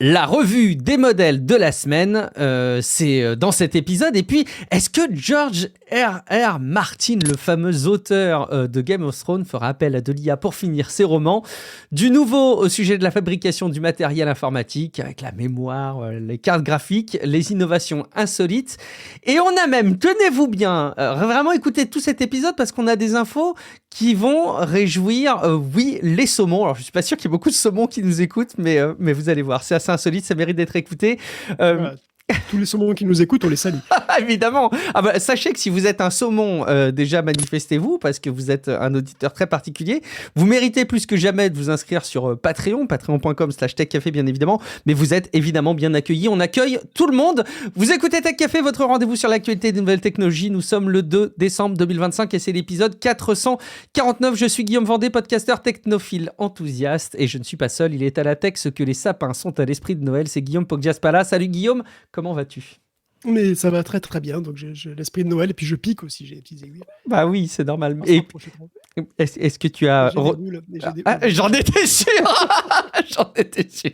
La revue des modèles de la semaine, c'est dans cet épisode. Et puis, est-ce que George R.R. Martin, le fameux auteur de Game of Thrones, fera appel à de l'IA pour finir ses romans? Du nouveau au sujet de la fabrication du matériel informatique, avec la mémoire, les cartes graphiques, les innovations insolites. Et on a même, tenez-vous bien, vraiment écoutez tout cet épisode parce qu'on a des infos qui vont réjouir, oui, les saumons. Alors, je suis pas sûr qu'il y ait beaucoup de saumons qui nous écoutent, mais vous allez voir, c'est assez insolite, ça mérite d'être écouté. Voilà. Tous les saumons qui nous écoutent, on les salue. Évidemment. Ah bah, sachez que si vous êtes un saumon, déjà manifestez-vous parce que vous êtes un auditeur très particulier. Vous méritez plus que jamais de vous inscrire sur Patreon, patreon.com/techcafé bien évidemment, mais vous êtes évidemment bien accueillis. On accueille tout le monde. Vous écoutez Tech Café, votre rendez-vous sur l'actualité des nouvelles technologies. Nous sommes le 2 décembre 2025 et c'est l'épisode 449. Je suis Guillaume Vendée, podcasteur technophile enthousiaste et je ne suis pas seul. Il est à la tech ce que les sapins sont à l'esprit de Noël. C'est Guillaume Poggiaspala. Salut Guillaume, comment vas-tu ? Mais ça va très très bien, donc j'ai l'esprit de Noël et puis je pique aussi, j'ai des petites aiguilles. Bah oui, c'est normal. Et est-ce que tu as... J'ai des boules, mais j'ai des Ah, boules. j'en étais sûr. J'en étais sûr.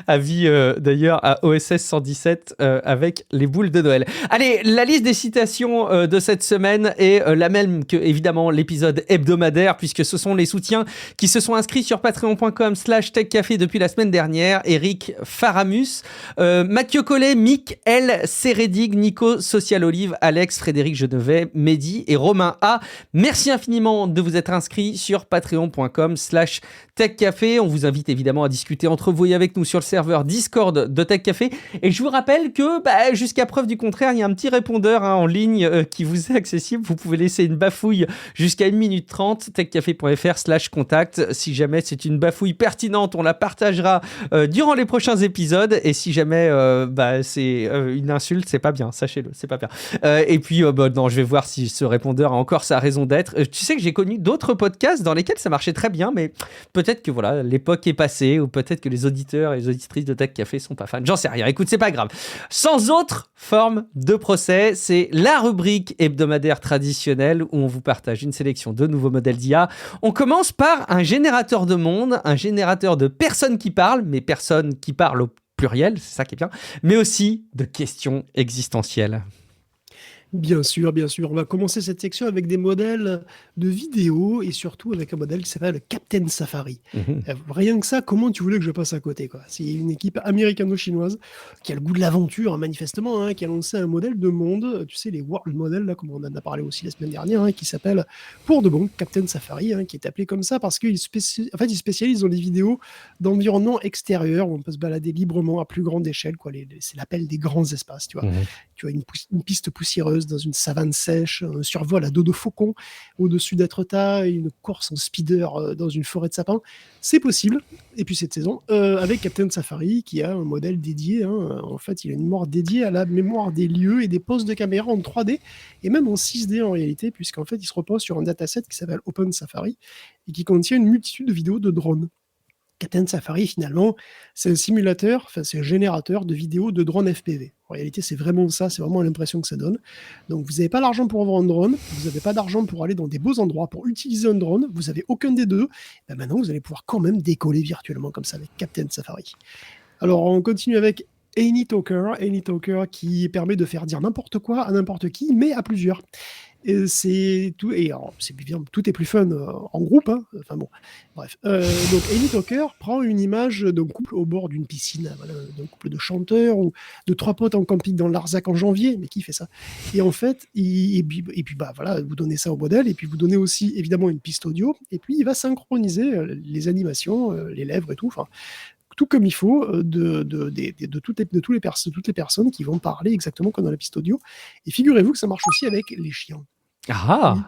Avis d'ailleurs à OSS 117 avec les boules de Noël. Allez, la liste des citations de cette semaine est la même que évidemment l'épisode hebdomadaire puisque ce sont les soutiens qui se sont inscrits sur patreon.com/techcafé depuis la semaine dernière. Eric Faramus, Mathieu Collet, Mick L, Céredig, Nico Social Olive, Alex, Frédéric Genevet, Mehdi et Romain A. Merci infiniment de vous être inscrits sur patreon.com/techcafé. On vous invite évidemment à discuter entre vous et avec nous sur le serveur Discord de Tech Café. Et je vous rappelle que jusqu'à preuve du contraire, il y a un petit répondeur en ligne qui vous est accessible. Vous pouvez laisser une bafouille jusqu'à 1 minute 30, techcafé.fr/contact. Si jamais c'est une bafouille pertinente, on la partagera durant les prochains épisodes. Et si jamais c'est une insulte, c'est pas bien, sachez-le, c'est pas bien. Et puis, non, je vais voir si ce répondeur a encore sa raison d'être. Tu sais que j'ai connu d'autres podcasts dans lesquels ça marchait très bien, mais peut-être que voilà, l'époque est passée, ou peut-être que les auditeurs et les auditrices de Tech Café sont pas fans. J'en sais rien. Écoute, c'est pas grave. Sans autre forme de procès, c'est la rubrique hebdomadaire traditionnelle où on vous partage une sélection de nouveaux modèles d'IA. On commence par un générateur de monde, un générateur de personnes qui parlent, mais personnes qui parlent au pluriel, c'est ça qui est bien, mais aussi de questions existentielles. Bien sûr, bien sûr. On va commencer cette section avec des modèles de vidéos et surtout avec un modèle qui s'appelle Captain Safari. Rien que ça, comment tu voulais que je passe à côté, quoi? C'est une équipe américano-chinoise qui a le goût de l'aventure, manifestement, qui a lancé un modèle de monde, tu sais, les World Models, là, comme on en a parlé aussi la semaine dernière, qui s'appelle pour de bon Captain Safari, qui est appelé comme ça parce qu'il il spécialise dans les vidéos d'environnement extérieur où on peut se balader librement à plus grande échelle, quoi. C'est l'appel des grands espaces, tu vois. Tu vois, une piste poussiéreuse dans une savane sèche, un survol à dos de faucon au-dessus d'Étretat, une course en speeder dans une forêt de sapins. C'est possible, et puis cette saison, avec Captain Safari, qui a un modèle dédié. En fait, il a une mémoire dédiée à la mémoire des lieux et des poses de caméra en 3D, et même en 6D en réalité, puisqu'en fait, il se repose sur un dataset qui s'appelle Open Safari, et qui contient une multitude de vidéos de drones. Captain Safari, finalement, c'est un simulateur, c'est un générateur de vidéos de drones FPV. En réalité, c'est vraiment ça, c'est vraiment l'impression que ça donne. Donc, vous n'avez pas l'argent pour avoir un drone, vous n'avez pas d'argent pour aller dans des beaux endroits, pour utiliser un drone, vous n'avez aucun des deux. Et maintenant, vous allez pouvoir quand même décoller virtuellement comme ça avec Captain Safari. Alors, on continue avec AnyTalker qui permet de faire dire n'importe quoi à n'importe qui, mais à plusieurs. Et c'est tout, et alors, tout est plus fun en groupe. Enfin bon, bref. Donc AnyTalker prend une image d'un couple au bord d'une piscine, voilà, d'un couple de chanteurs ou de trois potes en camping dans le Larzac en janvier. Mais qui fait ça? Et en fait, voilà, vous donnez ça au modèle, et puis vous donnez aussi évidemment une piste audio, et puis il va synchroniser les animations, les lèvres et tout. Enfin, tout comme il faut toutes les personnes qui vont parler exactement comme dans la piste audio. Et figurez-vous que ça marche aussi avec les chiens. Ah oui.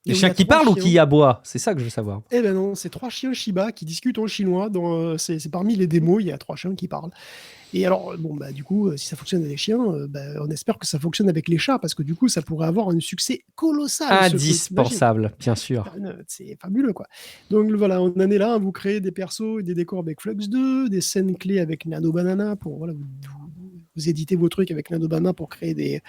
Les chiens qui parlent ou qui aboient? C'est ça que je veux savoir. Eh ben non, c'est 3 chiens Shiba qui discutent en chinois. C'est parmi les démos, il y a 3 chiens qui parlent. Et alors, du coup, si ça fonctionne avec les chiens, on espère que ça fonctionne avec les chats, parce que du coup, ça pourrait avoir un succès colossal. Indispensable, bien sûr. C'est fabuleux, quoi. Donc voilà, on en est là, vous créez des persos et des décors avec Flux 2, des scènes clés avec Nano Banana, pour voilà, vous éditez vos trucs avec Nano Banana pour créer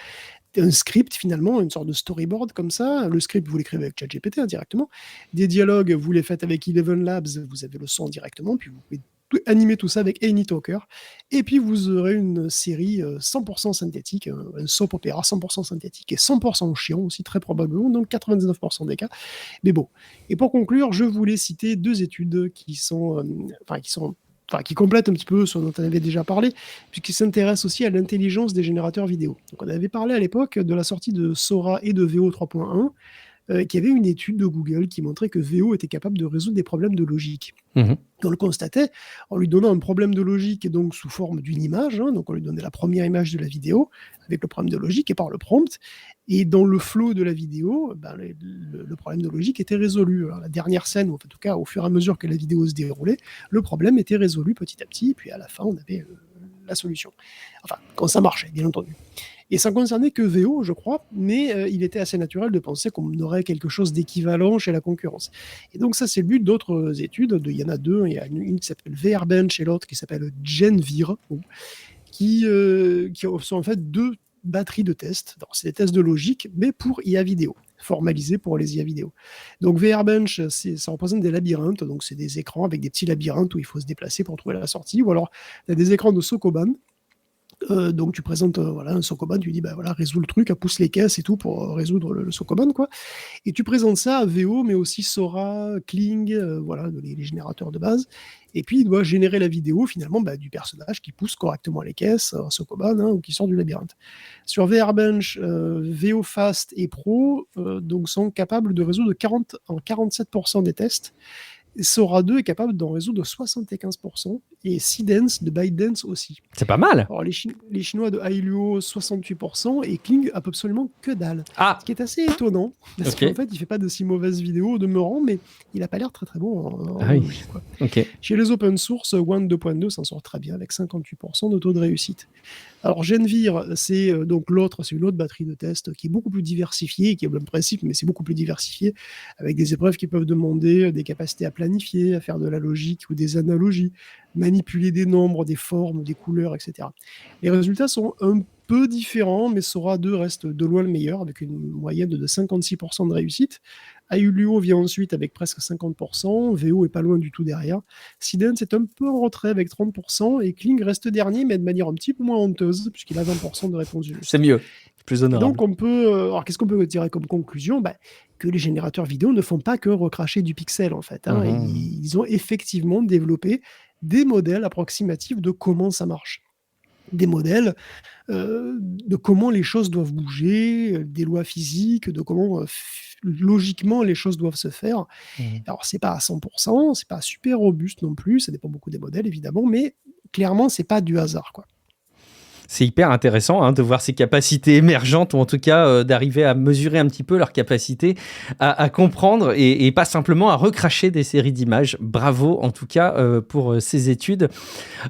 un script, finalement, une sorte de storyboard comme ça. Le script, vous l'écrivez avec ChatGPT directement. Des dialogues, vous les faites avec Eleven Labs, vous avez le son directement, puis vous pouvez animer tout ça avec Amy Talker. Et puis vous aurez une série 100% synthétique, un soap opéra 100% synthétique et 100% chiant aussi, très probablement, donc 99% des cas. Mais bon. Et pour conclure, je voulais citer deux études qui complètent un petit peu ce dont on avait déjà parlé, puisqu'ils s'intéressent aussi à l'intelligence des générateurs vidéo. Donc on avait parlé à l'époque de la sortie de Sora et de VO 3.1, qu'il y avait une étude de Google qui montrait que VO était capable de résoudre des problèmes de logique. Mhm. On le constatait en lui donnant un problème de logique et donc sous forme d'une image. Donc on lui donnait la première image de la vidéo avec le problème de logique et par le prompt. Et dans le flow de la vidéo, le problème de logique était résolu. Alors, la dernière scène, ou en tout cas au fur et à mesure que la vidéo se déroulait, le problème était résolu petit à petit. Et puis à la fin, on avait la solution. Enfin, quand ça marchait, bien entendu. Et ça ne concernait que VO, je crois, mais il était assez naturel de penser qu'on aurait quelque chose d'équivalent chez la concurrence. Et donc ça, c'est le but d'autres études. Il y en a deux. Il y a une qui s'appelle VRBench et l'autre qui s'appelle GenVir, qui sont en fait deux batteries de tests. C'est des tests de logique, mais pour IA vidéo, formalisés pour les IA vidéo. Donc VRBench, ça représente des labyrinthes. Donc c'est des écrans avec des petits labyrinthes où il faut se déplacer pour trouver la sortie. Ou alors, il y a des écrans de Sokoban. Donc tu présentes un Sokoban, tu dis résous le truc, pousse les caisses et tout pour résoudre le Sokoban, quoi. Et tu présentes ça à VO, mais aussi Sora, Kling, les générateurs de base. Et puis il doit générer la vidéo finalement du personnage qui pousse correctement les caisses, Sokoban, ou qui sort du labyrinthe. Sur VRBench, VO Fast et Pro donc sont capables de résoudre 47% des tests. Sora 2 est capable d'en résoudre 75%, et Seedance de ByteDance aussi. C'est pas mal. Alors, les Chinois de Hailuo, 68%, et Kling a absolument que dalle. Ah. Ce qui est assez étonnant, parce qu'en fait, il fait pas de si mauvaises vidéos au demeurant, mais il a pas l'air très très bon en logique, quoi. Okay. Chez les open source, One 2.2 s'en sort très bien, avec 58% de taux de réussite. Alors, Genvir, c'est donc l'autre, c'est une autre batterie de test qui est beaucoup plus diversifiée, qui est le même principe, mais c'est beaucoup plus diversifié, avec des épreuves qui peuvent demander des capacités à planifier, à faire de la logique ou des analogies, manipuler des nombres, des formes, des couleurs, etc. Les résultats sont un peu différents, mais Sora 2 reste de loin le meilleur, avec une moyenne de 56% de réussite. Hailuo vient ensuite avec presque 50%, VO est pas loin du tout derrière. Seedance est un peu en retrait avec 30%, et Kling reste dernier, mais de manière un petit peu moins honteuse, puisqu'il a 20% de réponse juste. C'est mieux, plus honorable. Donc on peut... alors qu'est-ce qu'on peut tirer comme conclusion ? Que les générateurs vidéo ne font pas que recracher du pixel, en fait. Ils ont effectivement développé des modèles approximatifs de comment ça marche. Des modèles de comment les choses doivent bouger, des lois physiques, de comment logiquement les choses doivent se faire. Alors c'est pas à 100%, c'est pas super robuste non plus, ça dépend beaucoup des modèles évidemment, mais clairement c'est pas du hasard, quoi. C'est hyper intéressant de voir ces capacités émergentes, ou en tout cas d'arriver à mesurer un petit peu leur capacité à comprendre et pas simplement à recracher des séries d'images. Bravo en tout cas pour ces études.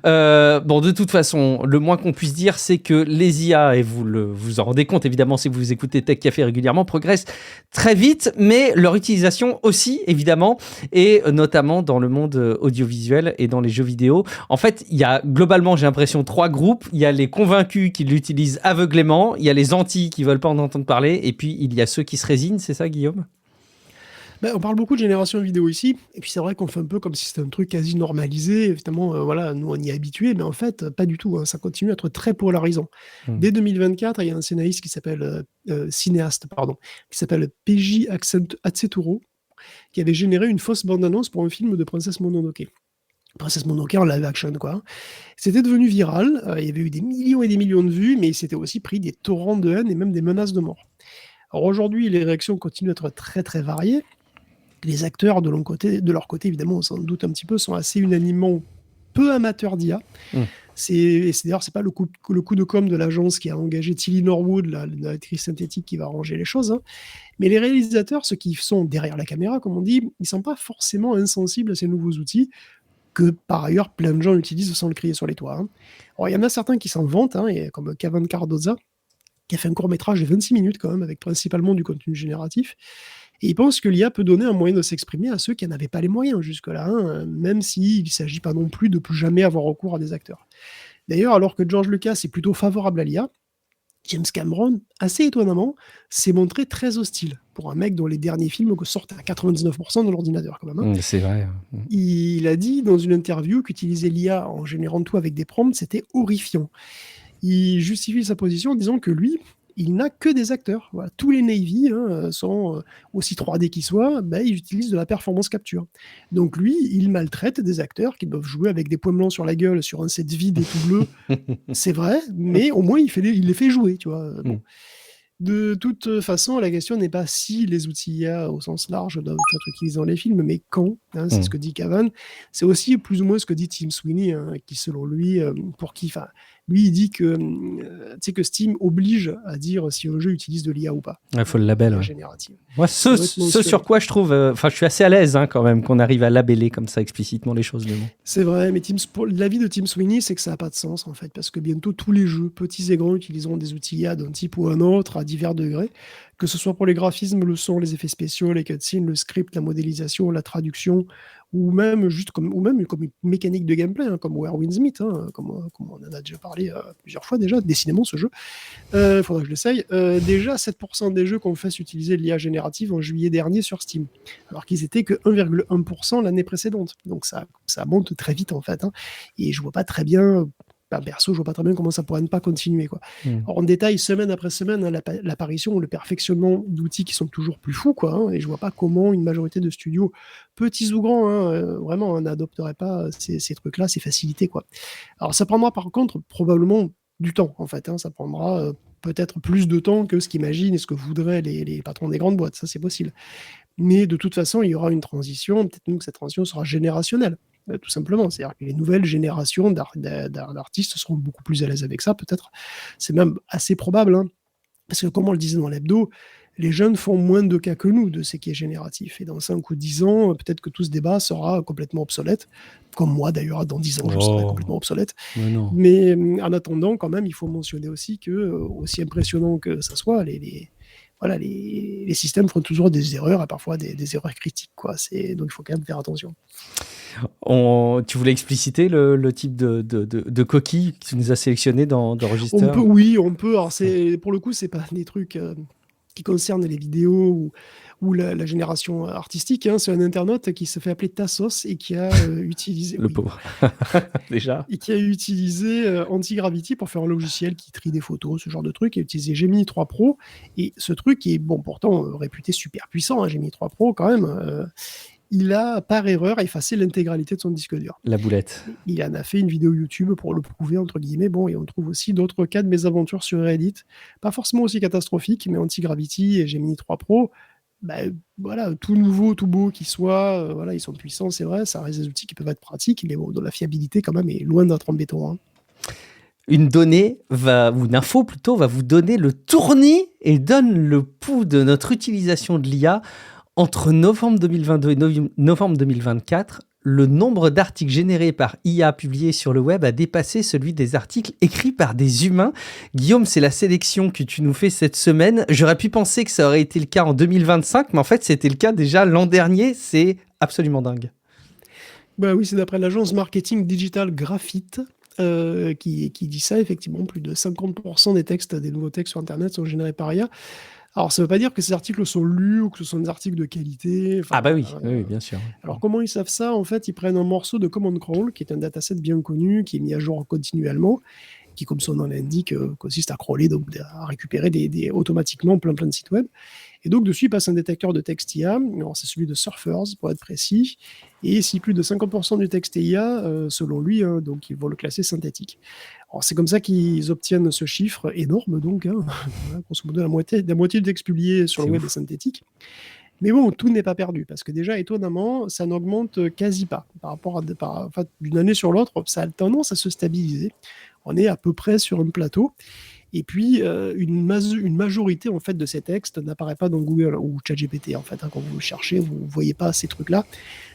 De toute façon, le moins qu'on puisse dire, c'est que les IA, et vous en rendez compte évidemment si vous écoutez Tech Café régulièrement, progressent très vite, mais leur utilisation aussi évidemment, et notamment dans le monde audiovisuel et dans les jeux vidéo. En fait, il y a globalement, j'ai l'impression, 3 groupes. Il y a les convaincus qui l'utilisent aveuglément, il y a les anti qui veulent pas en entendre parler, et puis il y a ceux qui se résignent, c'est ça Guillaume ? On parle beaucoup de génération vidéo ici, et puis c'est vrai qu'on fait un peu comme si c'était un truc quasi normalisé, évidemment, nous on y est habitués, mais en fait, pas du tout, ça continue à être très polarisant. Dès 2024, il y a un scénariste qui s'appelle, qui s'appelle Peiji Atseturo, qui avait généré une fausse bande-annonce pour un film de Princesse Mononoke. Princesse Mononoke en live action, quoi. C'était devenu viral, il y avait eu des millions et des millions de vues, mais il s'était aussi pris des torrents de haine et même des menaces de mort. Alors aujourd'hui, les réactions continuent d'être très très variées. Les acteurs, de leur côté, évidemment, on s'en doute un petit peu, sont assez unanimement peu amateurs d'IA. D'ailleurs, c'est pas le coup de com' de l'agence qui a engagé Tilly Norwood, l'actrice synthétique, qui va arranger les choses. Mais les réalisateurs, ceux qui sont derrière la caméra, comme on dit, ils sont pas forcément insensibles à ces nouveaux outils, que par ailleurs plein de gens utilisent sans le crier sur les toits. Alors il y en a certains qui s'en vantent, comme Kevin Cardoza, qui a fait un court-métrage de 26 minutes quand même, avec principalement du contenu génératif, et il pense que l'IA peut donner un moyen de s'exprimer à ceux qui n'en avaient pas les moyens jusque-là, même s'il ne s'agit pas non plus de plus jamais avoir recours à des acteurs. D'ailleurs, alors que George Lucas est plutôt favorable à l'IA, James Cameron, assez étonnamment, s'est montré très hostile pour un mec dont les derniers films sortent à 99% de l'ordinateur quand même, hein. C'est vrai. Il a dit dans une interview qu'utiliser l'IA en générant tout avec des prompts, c'était horrifiant. Il justifie sa position en disant que lui, il n'a que des acteurs. Voilà. Tous les Navy sont aussi 3D qu'ils soient, ils utilisent de la performance capture. Donc lui, il maltraite des acteurs qui doivent jouer avec des points blancs sur la gueule sur un set vide et tout bleu. C'est vrai, mais au moins il les fait jouer, tu vois. Bon. De toute façon, la question n'est pas si les outils IA au sens large doivent être utilisés dans les films, mais quand, hein, c'est ce que dit Cavan. C'est aussi plus ou moins ce que dit Tim Sweeney, hein, qui selon lui, lui il dit que, que Steam oblige à dire si un jeu utilise de l'IA ou pas. Il faut le label. l'IA Ouais. générative. Moi, ce sur quoi je trouve, je suis assez à l'aise quand même qu'on arrive à labeller comme ça explicitement les choses. C'est vrai, mais l'avis de Tim Sweeney, c'est que ça n'a pas de sens en fait, parce que bientôt tous les jeux, petits et grands, utiliseront des outils IA d'un type ou un autre à divers degrés, que ce soit pour les graphismes, le son, les effets spéciaux, les cutscenes, le script, la modélisation, la traduction, ou même comme une mécanique de gameplay, hein, comme Where Winds Meet, hein, comme on en a déjà parlé plusieurs fois déjà, décidément ce jeu. Faudrait que je l'essaye. Déjà, 7% des jeux qu'on fasse utiliser l'IA générative en juillet dernier sur Steam, alors qu'ils étaient que 1,1% l'année précédente. Donc ça monte très vite en fait, hein. Et je vois pas très bien. Perso, je vois pas très bien comment ça pourrait ne pas continuer, quoi. Alors, en détail, semaine après semaine, hein, l'apparition ou le perfectionnement d'outils qui sont toujours plus fous, quoi, hein, et je vois pas comment une majorité de studios, petits ou grands, hein, vraiment, n'adopteraient pas ces trucs-là, ces facilités, quoi. Alors ça prendra par contre probablement du temps, en fait, hein. Ça prendra peut-être plus de temps que ce qu'imaginent et ce que voudraient les patrons des grandes boîtes, ça c'est possible. Mais de toute façon, il y aura une transition, peut-être même que cette transition sera générationnelle. Tout simplement, c'est-à-dire que les nouvelles générations d'artistes seront beaucoup plus à l'aise avec ça, peut-être. C'est même assez probable, hein, parce que comme on le disait dans l'hebdo, les jeunes font moins de cas que nous de ce qui est génératif. Et dans 5 ou 10 ans, peut-être que tout ce débat sera complètement obsolète, comme moi d'ailleurs, dans 10 ans, je serai complètement obsolète. Mais en attendant, quand même, il faut mentionner aussi que, aussi impressionnant que ça soit, les systèmes font toujours des erreurs, et parfois des erreurs critiques, quoi. Donc il faut quand même faire attention. Tu voulais expliciter le type de coquille que tu nous as sélectionné dans Register ? Oui, on peut. Alors pour le coup, c'est pas des trucs qui concernent les vidéos ou la génération artistique, hein. C'est un internaute qui se fait appeler Tassos et qui a utilisé... Le pauvre. Déjà. Et qui a utilisé Anti-Gravity pour faire un logiciel qui trie des photos, ce genre de truc, et utilisé Gemini 3 Pro. Et ce truc est, pourtant réputé super puissant, hein, Gemini 3 Pro quand même. Il a, par erreur, effacé l'intégralité de son disque dur. La boulette. Il en a fait une vidéo YouTube pour le prouver, entre guillemets. Bon, et on trouve aussi d'autres cas de mésaventures sur Reddit. Pas forcément aussi catastrophiques, mais Anti-Gravity et Gemini 3 Pro, voilà, tout nouveau, tout beau qu'ils soient, voilà, ils sont puissants, c'est vrai, ça reste des outils qui peuvent être pratiques, mais bon, dont la fiabilité, quand même, est loin d'être en béton, hein. Une donnée ou une info plutôt, va vous donner le tournis et donne le pouls de notre utilisation de l'IA. Entre novembre 2022 et novembre 2024, le nombre d'articles générés par IA publiés sur le web a dépassé celui des articles écrits par des humains. Guillaume, c'est la sélection que tu nous fais cette semaine. J'aurais pu penser que ça aurait été le cas en 2025, mais en fait, c'était le cas déjà l'an dernier. C'est absolument dingue. Oui, c'est d'après l'agence marketing digital Graphite qui dit ça. Effectivement, plus de 50% des nouveaux textes sur Internet sont générés par IA. Alors, ça ne veut pas dire que ces articles sont lus ou que ce sont des articles de qualité. Oui, bien sûr. Alors, comment ils savent ça ? En fait, ils prennent un morceau de Command Crawl, qui est un dataset bien connu, qui est mis à jour continuellement, qui, comme son nom l'indique, consiste à crawler, donc à récupérer automatiquement plein de sites web. Et donc, dessus, il passe un détecteur de texte IA. Alors, c'est celui de Surfers, pour être précis. Et si plus de 50% du texte est IA, selon lui, hein, donc ils vont le classer synthétique. Alors, c'est comme ça qu'ils obtiennent ce chiffre énorme, donc, hein, grosso modo, la moitié du texte publié sur le web est synthétique. Mais bon, tout n'est pas perdu, parce que déjà, étonnamment, ça n'augmente quasi pas. D'une année sur l'autre, ça a tendance à se stabiliser. On est à peu près sur un plateau. Et puis, une majorité en fait, de ces textes n'apparaît pas dans Google ou ChatGPT. En fait, hein, quand vous cherchez, vous ne voyez pas ces trucs-là.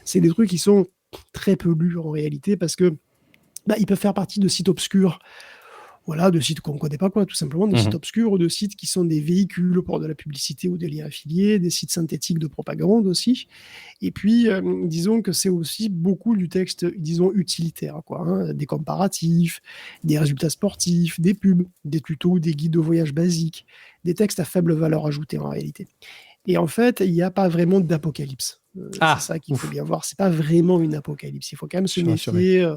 C'est des trucs qui sont très peu lus en réalité, parce que ils peuvent faire partie de sites obscurs. Voilà, de sites qu'on ne connaît pas, quoi, tout simplement, de sites obscurs ou de sites qui sont des véhicules pour de la publicité ou des liens affiliés, des sites synthétiques de propagande aussi. Et puis, disons que c'est aussi beaucoup du texte, disons, utilitaire, quoi, hein, des comparatifs, des résultats sportifs, des pubs, des tutos, des guides de voyage basiques, des textes à faible valeur ajoutée en réalité. Et en fait, il n'y a pas vraiment d'apocalypse. C'est ça qu'il faut Ouf, bien voir. C'est pas vraiment une apocalypse. Il faut quand même je se suis rassuré. méfier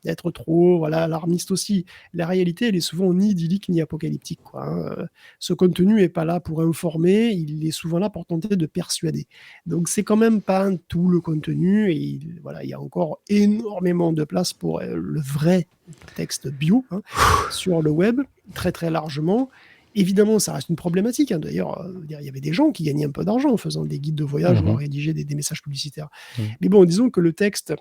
d'être trop alarmiste aussi. La réalité, elle est souvent ni idyllique ni apocalyptique, quoi, hein. Ce contenu n'est pas là pour informer, il est souvent là pour tenter de persuader. Donc c'est quand même pas tout le contenu. Et voilà, il y a encore énormément de place pour le vrai texte bio, hein, sur le web, très très largement. Évidemment, ça reste une problématique, hein. D'ailleurs, il y avait des gens qui gagnaient un peu d'argent en faisant des guides de voyage ou à Mhm. rédiger des messages publicitaires. Mhm. Mais bon, disons que le texte,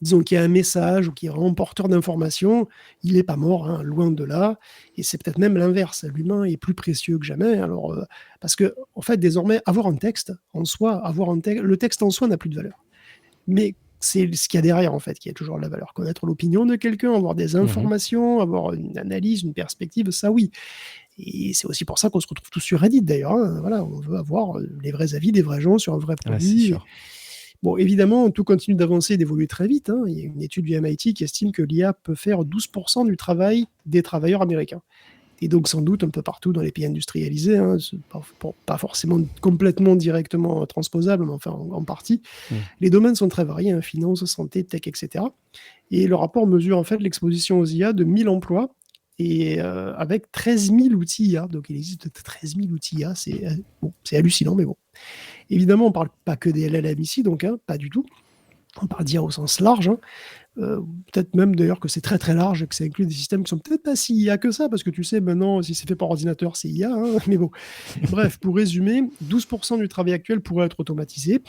disons qu'il y a un message ou qu'il est vraiment porteur d'informations, il n'est pas mort, hein, loin de là. Et c'est peut-être même l'inverse. L'humain est plus précieux que jamais. Alors, parce que, en fait, désormais, avoir un texte en soi, le texte en soi n'a plus de valeur. Mais c'est ce qu'il y a derrière, en fait, qui a toujours de la valeur. Connaître l'opinion de quelqu'un, avoir des Mhm. informations, avoir une analyse, une perspective, ça oui. Et c'est aussi pour ça qu'on se retrouve tous sur Reddit d'ailleurs, hein. Voilà, on veut avoir les vrais avis des vrais gens sur un vrai Ouais, c'est produit. sûr. Bon, évidemment, tout continue d'avancer et d'évoluer très vite, hein. Il y a une étude du MIT qui estime que l'IA peut faire 12% du travail des travailleurs américains. Et donc, sans doute, un peu partout dans les pays industrialisés, hein, c'est pas forcément complètement directement transposable, mais enfin en partie. Mhm. Les domaines sont très variés, hein, finance, santé, tech, etc. Et le rapport mesure en fait l'exposition aux IA de 1000 emplois et avec 13 000 outils IA. Donc il existe 13 000 outils IA, c'est hallucinant, mais bon. Évidemment, on ne parle pas que des LLM ici, donc hein, pas du tout. On parle d'IA au sens large, hein. Peut-être même d'ailleurs que c'est très très large et que ça inclut des systèmes qui sont peut-être pas si IA que ça, parce que tu sais, maintenant, si c'est fait par ordinateur, c'est IA, hein, mais bon. Bref, pour résumer, 12% du travail actuel pourrait être automatisé.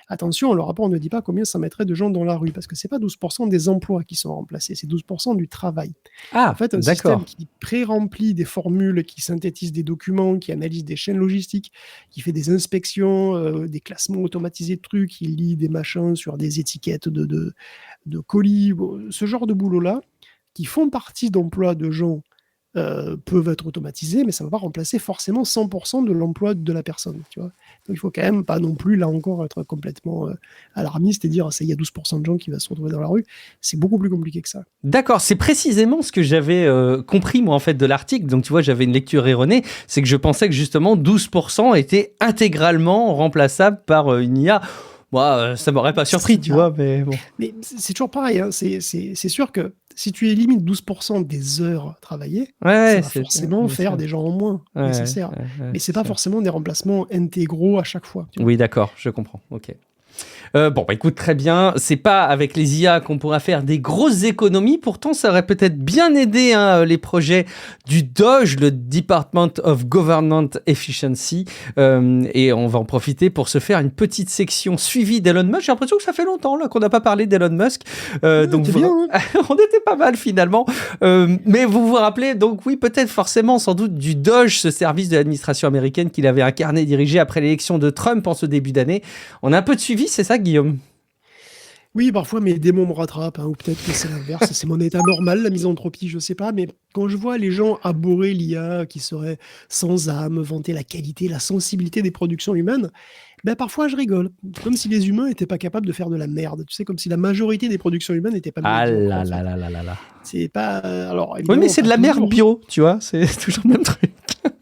Attention, le rapport ne dit pas combien ça mettrait de gens dans la rue, parce que c'est pas 12% des emplois qui sont remplacés, c'est 12% du travail. En Ah, fait, un système d'accord. qui pré-remplit des formules, qui synthétise des documents, qui analyse des chaînes logistiques, qui fait des inspections, des classements automatisés de trucs, qui lit des machins sur des étiquettes de colis, ce genre de boulot-là, qui font partie d'emplois de gens, peuvent être automatisés, mais ça ne va pas remplacer forcément 100% de l'emploi de la personne, tu vois. Donc il faut quand même pas non plus, là encore, être complètement alarmiste et dire, ça, il y a 12% de gens qui vont se retrouver dans la rue. C'est beaucoup plus compliqué que ça. D'accord, c'est précisément ce que j'avais compris moi en fait de l'article. Donc tu vois, j'avais une lecture erronée, c'est que je pensais que justement 12% étaient intégralement remplaçables par une IA. Moi, ça m'aurait pas surpris, tu vois, mais bon. Mais c'est toujours pareil, hein. C'est sûr que si tu élimines 12% des heures travaillées, ça Ouais, va c'est forcément bien faire sûr. des gens en moins Ouais, nécessaires. Mais c'est c'est pas sûr. forcément des remplacements intégraux à chaque fois, tu vois. Oui, d'accord, je comprends. Ok. Bon, bah écoute, très bien. C'est pas avec les IA qu'on pourra faire des grosses économies. Pourtant, ça aurait peut-être bien aidé hein, les projets du DOGE, le Department of Government Efficiency. Et on va en profiter pour se faire une petite section suivie d'Elon Musk. J'ai l'impression que ça fait longtemps là qu'on n'a pas parlé d'Elon Musk. Ouais, Donc, t'es bien, hein. on était pas mal finalement. Mais vous vous rappelez, donc oui, peut-être forcément, sans doute, du DOGE, ce service de l'administration américaine qu'il avait incarné et dirigé après l'élection de Trump en ce début d'année. On a un peu de suivi, c'est ça, Guillaume? Oui, parfois mes démons me rattrapent, hein, ou peut-être que c'est l'inverse, c'est mon état normal, la misanthropie, je sais pas, mais quand je vois les gens abhorrer l'IA qui serait sans âme, vanter la qualité, la sensibilité des productions humaines, ben parfois je rigole. Comme si les humains n'étaient pas capables de faire de la merde, tu sais, comme si la majorité des productions humaines n'étaient pas Ah médiocres, là en là fait. là là là là. C'est pas. Alors, Oui, mais évidemment, c'est de pas la merde toujours. bio, tu vois, c'est toujours le même truc.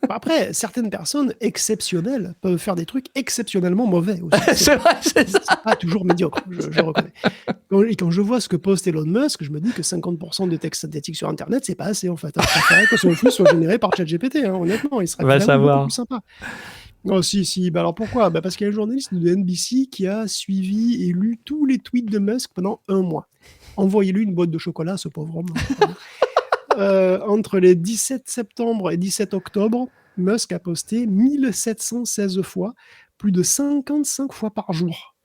Après, certaines personnes exceptionnelles peuvent faire des trucs exceptionnellement mauvais aussi. C'est C'est vrai. vrai, c'est ça. C'est pas toujours médiocre, je reconnais. Quand je vois ce que poste Elon Musk, je me dis que 50% de textes synthétiques sur Internet, c'est pas assez en fait, hein. Je préférerais que son flux soit généré par ChatGPT, hein, honnêtement, il serait Va vraiment beaucoup savoir. plus sympa. Oh, si. Bah, alors pourquoi? Bah, parce qu'il y a un journaliste de NBC qui a suivi et lu tous les tweets de Musk pendant un mois. Envoyez-lui une boîte de chocolat, ce pauvre homme, hein, vraiment. Entre les 17 septembre et 17 octobre, Musk a posté 1716 fois, plus de 55 fois par jour.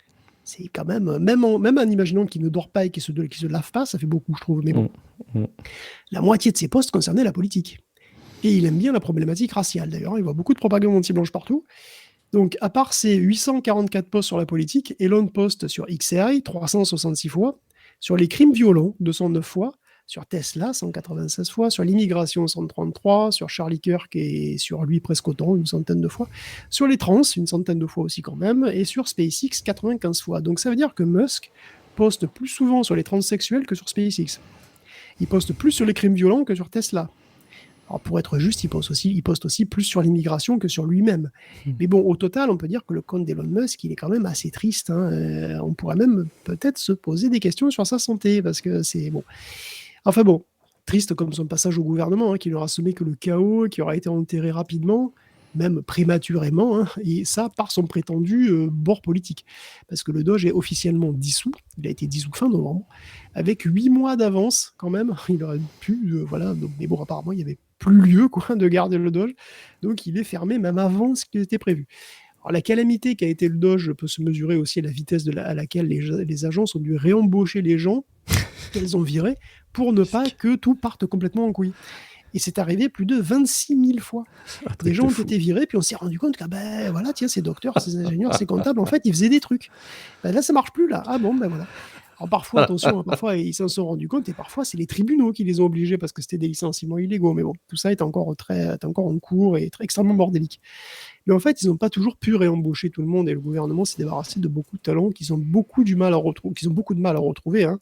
C'est quand même, même en imaginant qu'il ne dort pas et qu'il se lave pas, ça fait beaucoup, je trouve. Mais bon, Mm, mm. la moitié de ses posts concernaient la politique. Et il aime bien la problématique raciale, d'ailleurs. Il voit beaucoup de propagande anti-blanche partout. Donc, à part ses 844 posts sur la politique, Elon poste sur XAI 366 fois, sur les crimes violents 209 fois, sur Tesla 196 fois, sur l'immigration 133, sur Charlie Kirk et sur lui presque autant, une centaine de fois, sur les trans une centaine de fois aussi quand même, et sur SpaceX 95 fois. Donc ça veut dire que Musk poste plus souvent sur les transsexuels que sur SpaceX. Il poste plus sur les crimes violents que sur Tesla. Alors pour être juste, il poste aussi plus sur l'immigration que sur lui-même. Mais bon, au total, on peut dire que le compte d'Elon Musk, il est quand même assez triste, hein. On pourrait même peut-être se poser des questions sur sa santé, parce que c'est bon. Enfin bon, triste comme son passage au gouvernement, hein, qui n'aura semé que le chaos, qui aura été enterré rapidement, même prématurément, hein, et ça par son prétendu bord politique. Parce que le Doge est officiellement dissous, il a été dissous fin novembre, avec 8 mois d'avance quand même, il aurait pu, voilà, donc, mais bon, apparemment il n'y avait plus lieu quoi, de garder le Doge, donc il est fermé même avant ce qui était prévu. Alors, la calamité qu'a été le Doge peut se mesurer aussi à la vitesse à laquelle les agences ont dû réembaucher les gens qu'elles ont virés pour ne pas que tout parte complètement en couille. Et c'est arrivé plus de 26 000 fois. Des gens ont été virés, puis on s'est rendu compte que, ben voilà, tiens, ces docteurs, ces ingénieurs, ces comptables, en fait, ils faisaient des trucs. Ben là, ça marche plus, là. Ah bon, ben voilà. Alors parfois, attention, parfois ils s'en sont rendus compte, et parfois c'est les tribunaux qui les ont obligés parce que c'était des licenciements illégaux. Mais bon, tout ça est encore en cours et extrêmement bordélique. Mais en fait, ils n'ont pas toujours pu réembaucher tout le monde, et le gouvernement s'est débarrassé de beaucoup de talents qu'ils ont beaucoup de mal à retrouver, hein.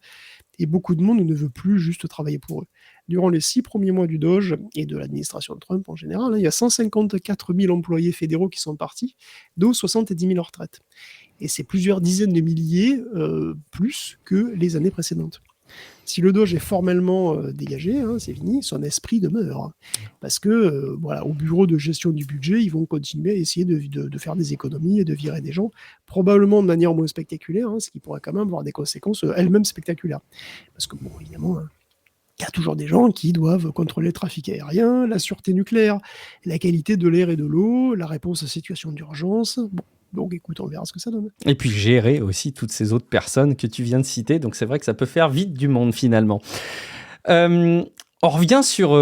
Et beaucoup de monde ne veut plus juste travailler pour eux. Durant les 6 premiers mois du Doge et de l'administration de Trump en général, il y a 154 000 employés fédéraux qui sont partis, dont 70 000 en retraite. Et c'est plusieurs dizaines de milliers plus que les années précédentes. Si le Doge est formellement dégagé, hein, c'est fini, son esprit demeure. Hein. Parce que, voilà, au bureau de gestion du budget, ils vont continuer à essayer de faire des économies et de virer des gens, probablement de manière moins spectaculaire, hein, ce qui pourrait quand même avoir des conséquences elles-mêmes spectaculaires. Parce que, bon, évidemment, hein, il y a toujours des gens qui doivent contrôler le trafic aérien, la sûreté nucléaire, la qualité de l'air et de l'eau, la réponse aux situations d'urgence. Bon, donc écoute, on verra ce que ça donne. Et puis gérer aussi toutes ces autres personnes que tu viens de citer. Donc c'est vrai que ça peut faire vite du monde finalement. On revient sur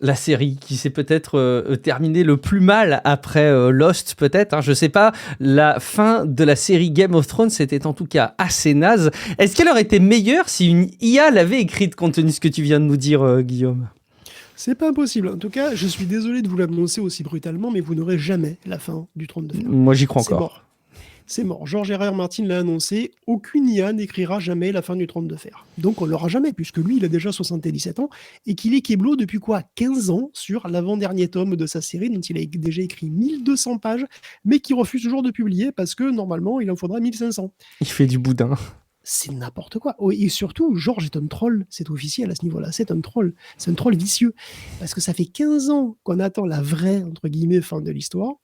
la série qui s'est peut-être terminée le plus mal après Lost peut-être. Hein, je sais pas, la fin de la série Game of Thrones c'était en tout cas assez naze. Est-ce qu'elle aurait été meilleure si une IA l'avait écrite compte tenu de ce que tu viens de nous dire Guillaume ? C'est pas impossible. En tout cas, je suis désolé de vous l'annoncer aussi brutalement, mais vous n'aurez jamais la fin du Trône de Fer. Moi, j'y crois encore. C'est mort. George R.R. Martin l'a annoncé. Aucune IA n'écrira jamais la fin du Trône de Fer. Donc, on l'aura jamais, puisque lui, il a déjà 77 ans et qu'il est Keblo depuis quoi 15 ans sur l'avant-dernier tome de sa série, dont il a déjà écrit 1200 pages, mais qui refuse toujours de publier parce que, normalement, il en faudra 1500. Il fait du boudin. C'est n'importe quoi. Et surtout, George est un troll, c'est officiel à ce niveau-là, c'est un troll vicieux, parce que ça fait 15 ans qu'on attend la vraie, entre guillemets, fin de l'histoire.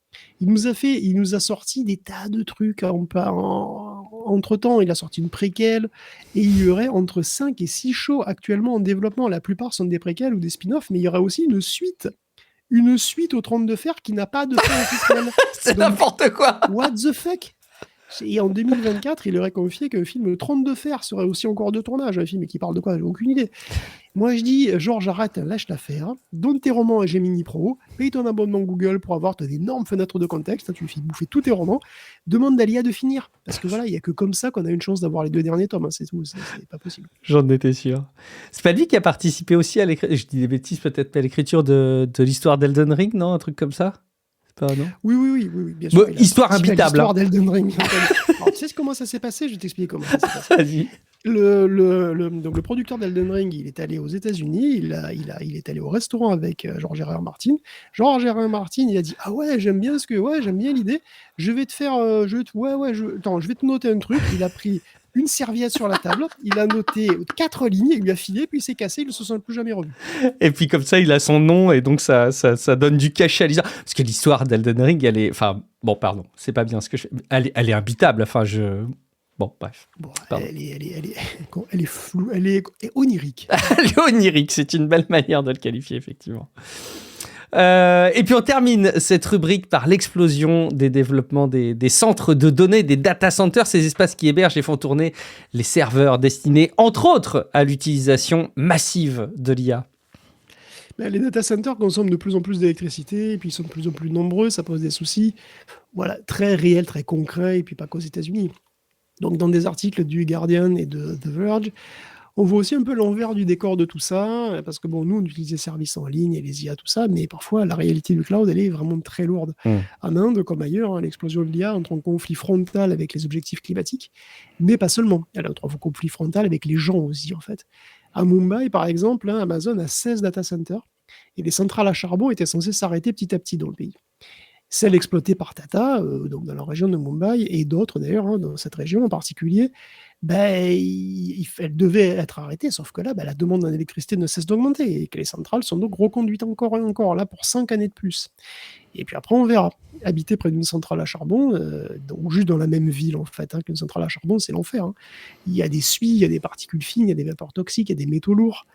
Il nous a sorti des tas de trucs, entre-temps, il a sorti une préquelle, et il y aurait entre 5 et 6 shows actuellement en développement, la plupart sont des préquelles ou des spin-offs, mais il y aura aussi une suite au Trône de Fer qui n'a pas de fin officiel. C'est donc, n'importe quoi. What the fuck? Et en 2024, il aurait confié qu'un film 30 de fer serait aussi en cours de tournage. Un film qui parle de quoi? J'ai aucune idée. Moi, je dis, Georges, arrête, lâche l'affaire. Donne tes romans à Gemini Pro. Paye ton abonnement Google pour avoir d'énormes fenêtres de contexte. Tu lui fais bouffer tous tes romans. Demande à l'IA de finir. Parce que voilà, il n'y a que comme ça qu'on a une chance d'avoir les 2 derniers tomes. Hein, c'est tout. C'est pas possible. J'en étais sûr. C'est pas lui qui a participé aussi à l'écriture. Je dis des bêtises, peut-être, à l'écriture de l'histoire d'Elden Ring, non? Un truc comme ça? Pas, non oui, bien sûr. Histoire imbitable. L'histoire d'Elden Ring. Alors, tu sais comment ça s'est passé? Je vais t'expliquer comment ça s'est passé. Vas-y. Donc le producteur d'Elden Ring, il est allé aux États-Unis, il est allé au restaurant avec George R.R. Martin. George R.R. Martin, il a dit « Ah ouais, j'aime bien l'idée. Je vais te faire... je vais te noter un truc. » Il a pris une serviette sur la table, il a noté 4 lignes, il lui a filé, puis il s'est cassé, il ne se sent plus jamais revu. Et puis comme ça, il a son nom, et donc ça donne du cachet à l'histoire. Parce que l'histoire d'Elden Ring, elle est... Enfin, bon, pardon, c'est pas bien ce que je fais. Elle est imbitable, enfin, Bon, bref. Bon, elle est floue, elle est onirique. Elle est onirique, c'est une belle manière de le qualifier, effectivement. Et puis on termine cette rubrique par l'explosion des développements des centres de données, des data centers, ces espaces qui hébergent et font tourner les serveurs destinés, entre autres, à l'utilisation massive de l'IA. Les data centers consomment de plus en plus d'électricité, et puis ils sont de plus en plus nombreux, ça pose des soucis, voilà, très réels, très concrets, et puis pas qu'aux États-Unis. Donc dans des articles du Guardian et de The Verge, on voit aussi un peu l'envers du décor de tout ça, parce que bon, nous, on utilise les services en ligne et les IA, tout ça, mais parfois, la réalité du cloud, elle est vraiment très lourde. En Inde, comme ailleurs, l'explosion de l'IA entre en conflit frontal avec les objectifs climatiques, mais pas seulement. Elle entre en conflit frontal avec les gens aussi, en fait. À Mumbai, par exemple, Amazon a 16 data centers, Et les centrales à charbon étaient censées s'arrêter petit à petit dans le pays. Celles exploitées par Tata, donc dans la région de Mumbai, et d'autres d'ailleurs, hein, dans cette région en particulier, ben, elles devaient être arrêtées, sauf que là, ben, la demande en électricité ne cesse d'augmenter, et que les centrales sont donc reconduites encore et encore, là pour 5 années de plus. Et puis après, on verra. Habiter près d'une centrale à charbon, donc juste dans la même ville en fait, hein, qu'une centrale à charbon, c'est l'enfer, hein. Il y a des suies, il y a des particules fines, il y a des vapeurs toxiques, il y a des métaux lourds.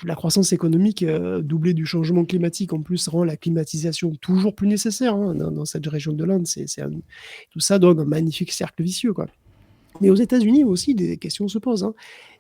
La croissance économique, doublée du changement climatique, en plus, rend la climatisation toujours plus nécessaire, hein, dans cette région de l'Inde. Tout ça donne un magnifique cercle vicieux, quoi. Mais aux États-Unis aussi, des questions se posent, hein.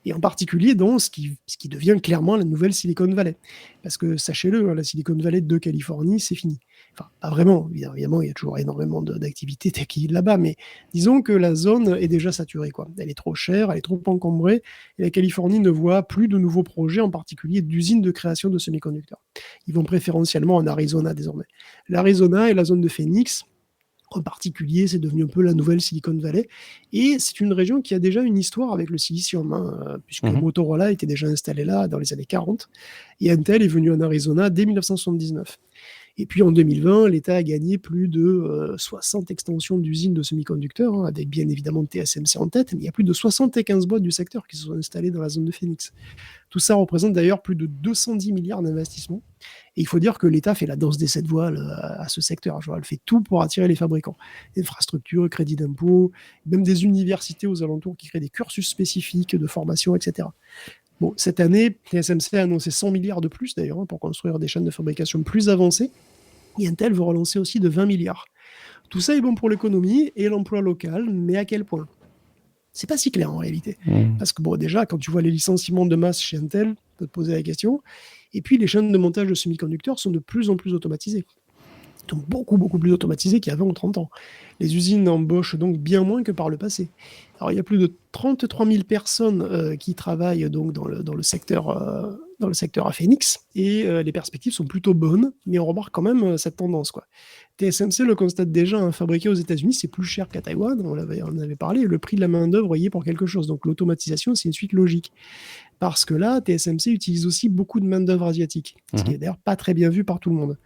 Et en particulier dans ce qui devient clairement la nouvelle Silicon Valley. Parce que sachez-le, hein, la Silicon Valley de Californie, c'est fini. Enfin, pas vraiment, évidemment, il y a toujours énormément d'activités tech là-bas, mais disons que la zone est déjà saturée, quoi. Elle est trop chère, elle est trop encombrée, et la Californie ne voit plus de nouveaux projets, en particulier d'usines de création de semi-conducteurs. Ils vont préférentiellement en Arizona désormais. L'Arizona et la zone de Phoenix, en particulier, c'est devenu un peu la nouvelle Silicon Valley. Et c'est une région qui a déjà une histoire avec le silicium, hein, puisque Mhm. Motorola était déjà installé là dans les années 40, et Intel est venu en Arizona dès 1979. Et puis en 2020, l'État a gagné plus de 60 extensions d'usines de semi-conducteurs, hein, avec bien évidemment TSMC en tête, mais il y a plus de 75 boîtes du secteur qui se sont installées dans la zone de Phoenix. Tout ça représente d'ailleurs plus de 210 milliards d'investissements. Et il faut dire que l'État fait la danse des 7 voiles à ce secteur. Genre, elle fait tout pour attirer les fabricants. Infrastructures, crédits d'impôt, même des universités aux alentours qui créent des cursus spécifiques de formation, etc. Bon, cette année, TSMC a annoncé 100 milliards de plus d'ailleurs, hein, pour construire des chaînes de fabrication plus avancées. Et Intel veut relancer aussi de 20 milliards. Tout ça est bon pour l'économie et l'emploi local, mais à quel point? C'est pas si clair en réalité. Mhm. Parce que bon, déjà, quand tu vois les licenciements de masse chez Intel, tu peux te poser la question. Et puis, les chaînes de montage de semi-conducteurs sont de plus en plus automatisées. Donc beaucoup, beaucoup plus automatisées qu'il y a 20 ou 30 ans. Les usines embauchent donc bien moins que par le passé. Alors, il y a plus de 33 000 personnes qui travaillent donc dans le secteur à Phoenix, et les perspectives sont plutôt bonnes, mais on remarque quand même cette tendance, quoi. TSMC le constate déjà, hein, fabriqué aux États-Unis, c'est plus cher qu'à Taïwan, on en avait parlé, le prix de la main-d'œuvre y est pour quelque chose. Donc l'automatisation, c'est une suite logique. Parce que là, TSMC utilise aussi beaucoup de main-d'œuvre asiatique, ce qui Mhm. est d'ailleurs pas très bien vu par tout le monde.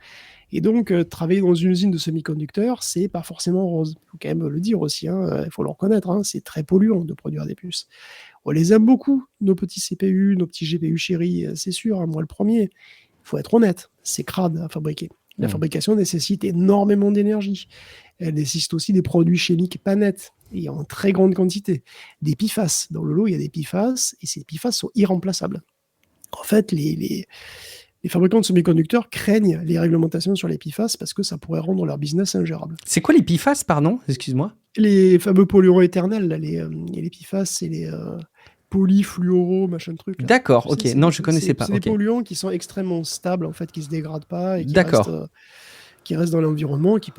Et donc, travailler dans une usine de semi-conducteurs, c'est pas forcément rose. Il faut quand même le dire aussi, hein, il faut le reconnaître, hein, c'est très polluant de produire des puces. On les aime beaucoup, nos petits CPU, nos petits GPU chéris, c'est sûr, hein, moi le premier. Il faut être honnête, c'est crade à fabriquer. La Mhm. fabrication nécessite énormément d'énergie. Elle nécessite aussi des produits chimiques pas nets et en très grande quantité. Des PFAS. Dans le lot, il y a des PFAS et ces PFAS sont irremplaçables. En fait, les fabricants de semi-conducteurs craignent les réglementations sur les PFAS parce que ça pourrait rendre leur business ingérable. C'est quoi les PFAS, pardon? Excuse-moi. Les fameux polluants éternels, là, les PFAS, c'est les polyfluoro, machin truc, là. D'accord, Tu sais, ok. Non, je connaissais pas. c'est des Ok. polluants qui sont extrêmement stables, en fait, qui se dégradent pas et D'accord. qui restent dans l'environnement, qui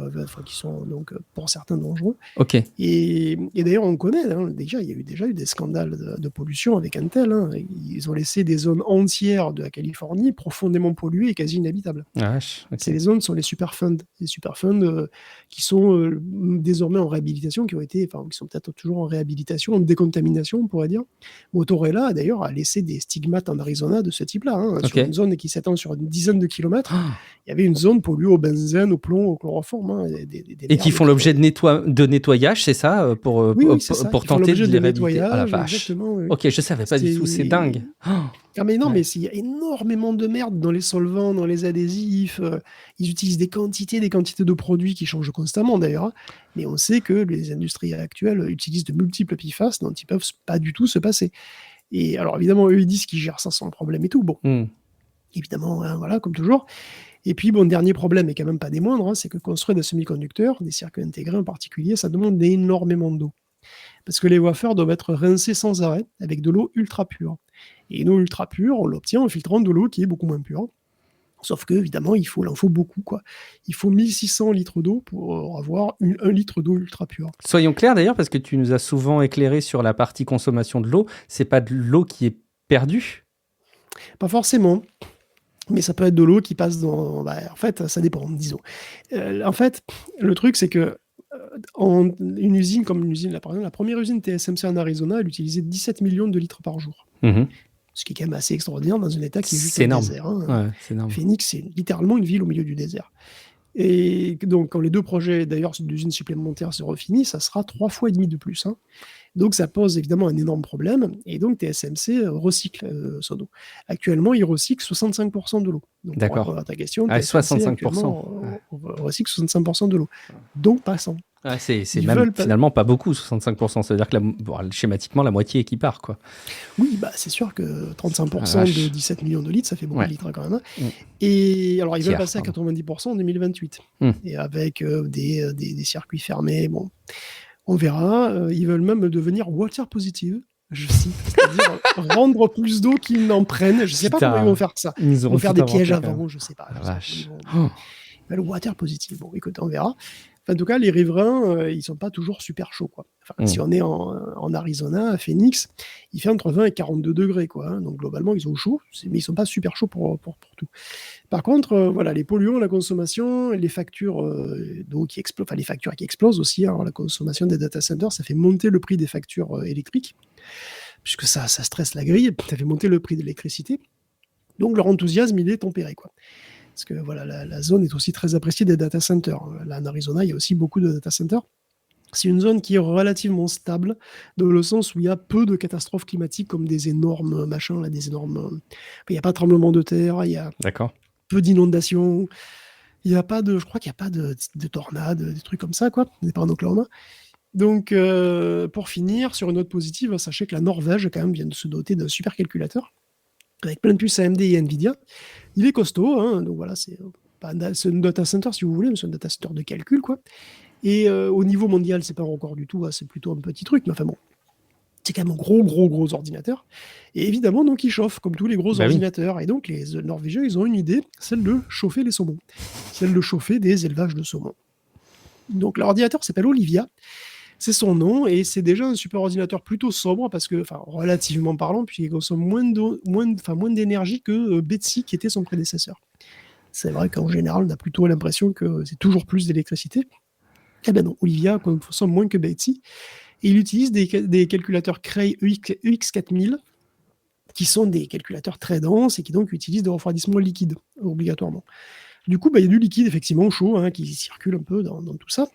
sont donc pour certains dangereux. Ok. Et d'ailleurs, on connaît, hein, déjà, il y a déjà eu des scandales de pollution avec Intel, hein. Ils ont laissé des zones entières de la Californie profondément polluées et quasi inhabitables. Ah, vache, ok. Les zones sont les superfunds. Les superfunds qui sont désormais en réhabilitation, qui sont peut-être toujours en réhabilitation, en décontamination, on pourrait dire. Motorola, d'ailleurs, a laissé des stigmates en Arizona de ce type-là, hein, Ok. sur une zone qui s'étend sur une dizaine de kilomètres. Ah. Il y avait une zone polluée au benzène, au plomb, au chloroforme, hein, des Et qui merdes font l'objet de nettoyage, c'est ça, Oui, oui, c'est ça, pour qui font tenter de l'objet de les réhabiliter. Ah la nettoyage, vache. exactement. Oui. Ok, je savais pas du tout, c'est dingue. Ah. Ah mais non, Ouais. mais il y a énormément de merde dans les solvants, dans les adhésifs. Ils utilisent des quantités de produits qui changent constamment d'ailleurs, hein. Mais on sait que les industries actuelles utilisent de multiples PFAS dont ils peuvent pas du tout se passer. Et alors évidemment, eux, ils disent qu'ils gèrent ça sans problème et tout. Bon, Hmm. évidemment, hein, voilà, comme toujours. Et puis, bon, dernier problème, et quand même pas des moindres, hein, c'est que construire des semi-conducteurs, des circuits intégrés en particulier, ça demande énormément d'eau. Parce que les wafers doivent être rincés sans arrêt avec de l'eau ultra pure. Et une eau ultra pure, on l'obtient en filtrant de l'eau qui est beaucoup moins pure. Sauf que, évidemment, il en faut beaucoup, quoi. Il faut 1600 litres d'eau pour avoir 1 litre d'eau ultra pure. Soyons clairs d'ailleurs, parce que tu nous as souvent éclairé sur la partie consommation de l'eau, c'est pas de l'eau qui est perdue. Pas forcément, mais ça peut être de l'eau qui passe dans... en fait, ça dépend, disons. En fait, le truc, c'est que une usine comme une usine, là, par exemple, la première usine TSMC en Arizona, elle utilisait 17 millions de litres par jour. Mhm. Ce qui est quand même assez extraordinaire dans un état qui est juste C'est un énorme. désert. Hein. Ouais, c'est énorme. Phoenix, c'est littéralement une ville au milieu du désert. Et donc, quand les 2 projets, d'ailleurs, d'usines supplémentaires se refinissent, ça sera 3 fois et demi de plus. Hein. Donc, ça pose évidemment un énorme problème. Et donc, TSMC recycle son eau. Actuellement, il recycle 65% de l'eau. Donc, D'accord. pour répondre à ta question, Ah, TSMC 65%. actuellement, recycle 65% de l'eau. Donc, pas 100. Ah, c'est Ils même veulent pas- finalement pas beaucoup, 65%. Ça veut dire que schématiquement, la moitié qui part, quoi. Oui, bah, c'est sûr que 35% Ah, vache. de 17 millions de litres, ça fait beaucoup Ouais. de litres hein, quand même. Hein. Mm. Et alors, ils veulent Tiers, passer à pardon. 90% en 2028. Mm. Et avec des circuits fermés, bon, on verra. Ils veulent même devenir water positive, je cite, c'est-à-dire rendre plus d'eau qu'ils n'en prennent. Je ne sais pas Putain. comment ils vont faire ça. Ils nous Ils auront vont faire tout des pièges inventé, quand avant, même. je ne sais pas. La Je sais pas vache. comment ils vont- Le water positive, bon, écoute, on verra. Enfin, en tout cas, les riverains, ils sont pas toujours super chauds, quoi. Enfin, si on est en Arizona, à Phoenix, il fait entre 20 et 42 degrés, quoi. Hein. Donc, globalement, ils ont chaud, mais ils sont pas super chauds pour tout. Par contre, voilà, les polluants, la consommation, les factures d'eau qui explosent, enfin, les factures qui explosent aussi, hein, la consommation des data centers, ça fait monter le prix des factures électriques, puisque ça stresse la grille, ça fait monter le prix de l'électricité. Donc, leur enthousiasme, il est tempéré, quoi. Parce que voilà, la zone est aussi très appréciée des data centers. Là, en Arizona, il y a aussi beaucoup de data centers. C'est une zone qui est relativement stable, dans le sens où il y a peu de catastrophes climatiques comme des énormes machins, là, des énormes. Il n'y a pas de tremblement de terre, il y a D'accord. peu d'inondations, il y a pas de. Je crois qu'il n'y a pas de tornades, des trucs comme ça, quoi. On n'est pas en Oklahoma. Donc, pour finir, sur une note positive, sachez que la Norvège, quand même, vient de se doter d'un supercalculateur avec plein de puces AMD et Nvidia. Il est costaud, hein, donc voilà, c'est un data center si vous voulez, mais c'est un data center de calcul, quoi. Et au niveau mondial, c'est pas encore du tout, hein, c'est plutôt un petit truc, mais enfin bon, c'est quand même un gros ordinateur. Et évidemment, donc il chauffe, comme tous les gros ordinateurs. Et donc les Norvégiens, ils ont une idée, celle de chauffer les saumons, celle de chauffer des élevages de saumons. Donc l'ordinateur s'appelle Olivia. C'est son nom, et c'est déjà un super ordinateur plutôt sobre, parce que, enfin, relativement parlant, puisqu'il consomme moins d'énergie que Betsy, qui était son prédécesseur. C'est vrai qu'en général, on a plutôt l'impression que c'est toujours plus d'électricité. Eh ben non, Olivia consomme moins que Betsy, et il utilise des calculateurs Cray EX4000, qui sont des calculateurs très denses, et qui donc utilisent des refroidissements liquides, obligatoirement. Du coup, il y a du liquide, effectivement, chaud, hein, qui circule un peu dans tout ça.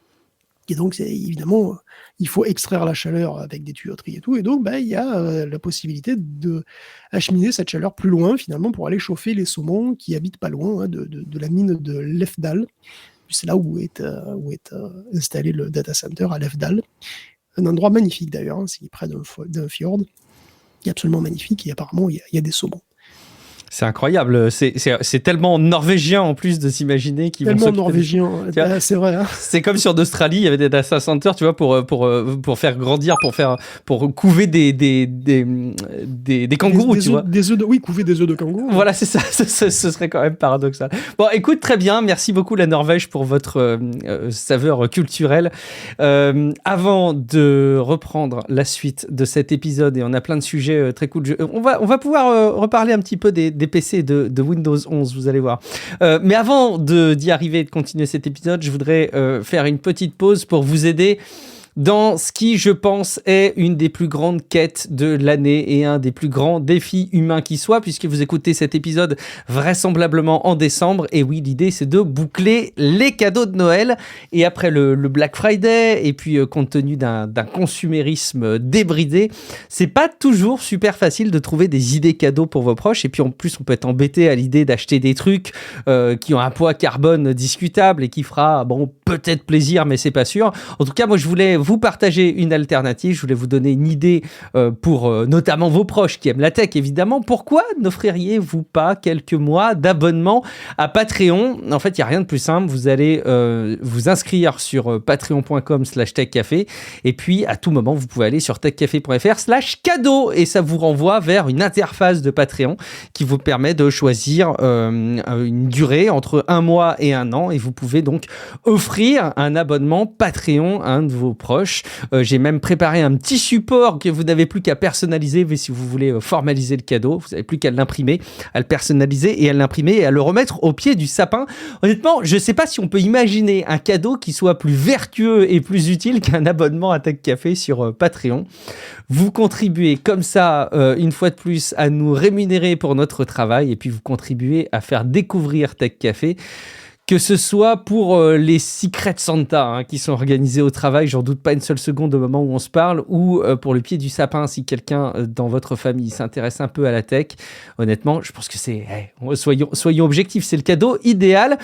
Et donc, évidemment, il faut extraire la chaleur avec des tuyauteries et tout. Et donc, il y a la possibilité d'acheminer cette chaleur plus loin, finalement, pour aller chauffer les saumons qui habitent pas loin de la mine de Lefdal. C'est là où est installé le data center, à Lefdal. Un endroit magnifique, d'ailleurs. Hein, c'est près d'un fjord qui est absolument magnifique. Et apparemment, il y a des saumons. C'est incroyable, c'est tellement norvégien en plus de s'imaginer qu'ils vont tellement norvégien, c'est vrai. Hein. C'est comme sur d'Australie, il y avait des data centers, tu vois, pour faire grandir, pour couver des kangourous, tu vois. Oui, couver des œufs de kangourou. Voilà, c'est ça, ce serait quand même paradoxal. Bon, écoute, très bien, merci beaucoup la Norvège pour votre saveur culturelle. Avant de reprendre la suite de cet épisode, et on a plein de sujets très cool, on va pouvoir reparler un petit peu des PC de Windows 11, vous allez voir. Mais avant d'y arriver et de continuer cet épisode, je voudrais faire une petite pause pour vous aider dans ce qui, je pense, est une des plus grandes quêtes de l'année et un des plus grands défis humains qui soit, puisque vous écoutez cet épisode vraisemblablement en décembre. Et oui, l'idée, c'est de boucler les cadeaux de Noël. Et après le Black Friday, et puis compte tenu d'un consumérisme débridé, c'est pas toujours super facile de trouver des idées cadeaux pour vos proches. Et puis en plus, on peut être embêté à l'idée d'acheter des trucs qui ont un poids carbone discutable et qui fera, bon, peut-être plaisir, mais c'est pas sûr. En tout cas, moi, je voulais vous partager une alternative. Je voulais vous donner une idée pour notamment vos proches qui aiment la tech, évidemment. Pourquoi n'offririez-vous pas quelques mois d'abonnement à Patreon ? En fait, il n'y a rien de plus simple. Vous allez vous inscrire sur patreon.com/techcafé et puis à tout moment, vous pouvez aller sur techcafé.fr/cadeau et ça vous renvoie vers une interface de Patreon qui vous permet de choisir une durée entre 1 mois et 1 an et vous pouvez donc offrir un abonnement Patreon à un de vos proches proches. J'ai même préparé un petit support que vous n'avez plus qu'à personnaliser, mais si vous voulez formaliser le cadeau, vous n'avez plus qu'à l'imprimer, à le personnaliser et à l'imprimer et à le remettre au pied du sapin. Honnêtement, je ne sais pas si on peut imaginer un cadeau qui soit plus vertueux et plus utile qu'un abonnement à Tech Café sur Patreon. Vous contribuez comme ça, une fois de plus, à nous rémunérer pour notre travail et puis vous contribuez à faire découvrir Tech Café. Que ce soit pour les Secret Santa qui sont organisés au travail, j'en doute pas une seule seconde au moment où on se parle, ou pour le pied du sapin, si quelqu'un dans votre famille s'intéresse un peu à la tech. Honnêtement, je pense que soyons objectifs, c'est le cadeau idéal.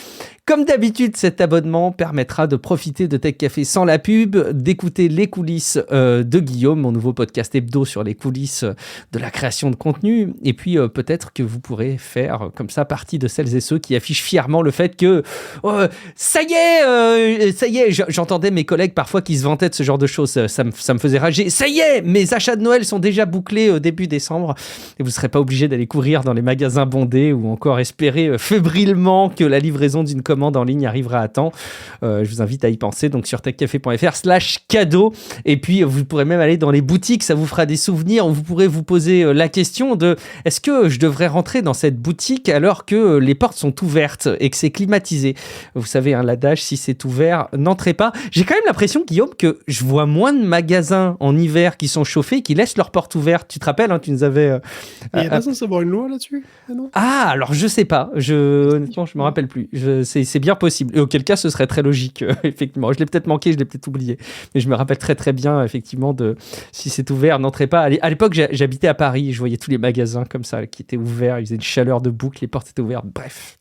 Comme d'habitude, cet abonnement permettra de profiter de Tech Café sans la pub, d'écouter les coulisses de Guillaume, mon nouveau podcast hebdo sur les coulisses de la création de contenu, et puis peut-être que vous pourrez faire comme ça partie de celles et ceux qui affichent fièrement le fait que ça y est, j'entendais mes collègues parfois qui se vantaient de ce genre de choses, ça me faisait rager. Ça y est, mes achats de Noël sont déjà bouclés début décembre et vous ne serez pas obligé d'aller courir dans les magasins bondés ou encore espérer fébrilement que la livraison d'une commande en ligne arrivera à temps. Je vous invite à y penser, donc sur techcafé.fr/cadeau, et puis vous pourrez même aller dans les boutiques, ça vous fera des souvenirs, vous pourrez vous poser la question de est-ce que je devrais rentrer dans cette boutique alors que les portes sont ouvertes et que c'est climatisé. Vous savez, l'adage, si c'est ouvert, n'entrez pas. J'ai quand même l'impression, Guillaume, que je vois moins de magasins en hiver qui sont chauffés, qui laissent leurs portes ouvertes. Tu te rappelles, tu nous avais... Il n'y a pas censé avoir une loi là-dessus? Non. Alors je sais pas. Honnêtement, je me rappelle plus. C'est bien possible. Et auquel cas, ce serait très logique, effectivement. Je l'ai peut-être manqué, je l'ai peut-être oublié. Mais je me rappelle très très bien, effectivement, de si c'est ouvert, n'entrez pas. À l'époque, j'habitais à Paris. Je voyais tous les magasins comme ça qui étaient ouverts. Ils faisaient une chaleur de boucle, les portes étaient ouvertes. Bref.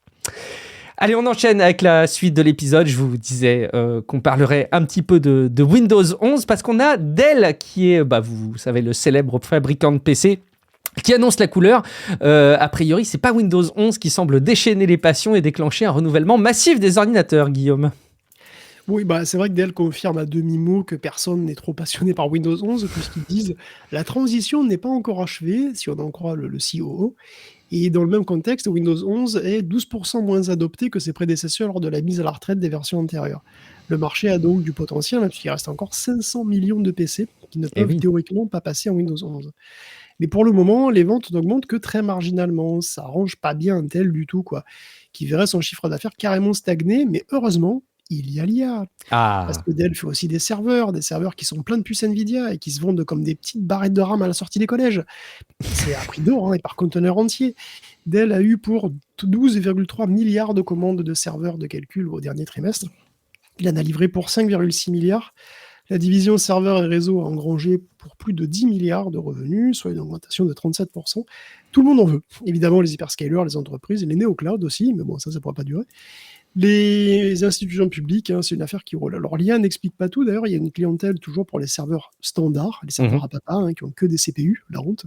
Allez, on enchaîne avec la suite de l'épisode. Je vous disais qu'on parlerait un petit peu de Windows 11 parce qu'on a Dell qui est, vous savez, le célèbre fabricant de PC qui annonce la couleur. A priori, c'est pas Windows 11 qui semble déchaîner les passions et déclencher un renouvellement massif des ordinateurs, Guillaume. Oui, c'est vrai que Dell confirme à demi-mot que personne n'est trop passionné par Windows 11, puisqu'ils disent « la transition n'est pas encore achevée », si on en croit le COO. Et dans le même contexte, Windows 11 est 12% moins adopté que ses prédécesseurs lors de la mise à la retraite des versions antérieures. Le marché a donc du potentiel, puisqu'il reste encore 500 millions de PC qui ne peuvent théoriquement pas passer en Windows 11. Mais pour le moment, les ventes n'augmentent que très marginalement. Ça arrange pas bien Intel du tout, qui verrait son chiffre d'affaires carrément stagner, mais heureusement, il y a l'IA. Parce que Dell fait aussi des serveurs qui sont pleins de puces Nvidia et qui se vendent comme des petites barrettes de RAM à la sortie des collèges. C'est à prix d'or et par conteneur entier. Dell a eu pour 12,3 milliards de commandes de serveurs de calcul au dernier trimestre. Il en a livré pour 5,6 milliards. La division serveurs et réseau a engrangé pour plus de 10 milliards de revenus, soit une augmentation de 37%. Tout le monde en veut. Évidemment, les hyperscalers, les entreprises, les néo-clouds aussi, mais bon, ça ne pourra pas durer. Les institutions publiques, c'est une affaire qui roule. Alors l'IA n'explique pas tout, d'ailleurs, il y a une clientèle toujours pour les serveurs standards, les serveurs à papa, qui ont que des CPU, la honte.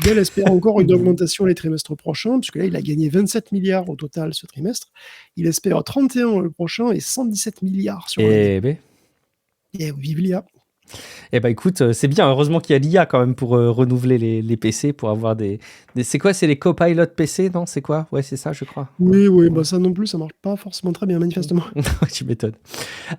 Dell espère encore une augmentation les trimestres prochains, puisque là, il a gagné 27 milliards au total ce trimestre. Il espère 31 le prochain et 117 milliards sur l'année. Et vive l'IA. Écoute, c'est bien, heureusement qu'il y a l'IA quand même pour renouveler les PC, pour avoir des... C'est quoi, c'est les Copilot PC, non? C'est quoi? Ouais, c'est ça, je crois. Oui, ça non plus, ça marche pas forcément très bien, manifestement. Tu m'étonnes.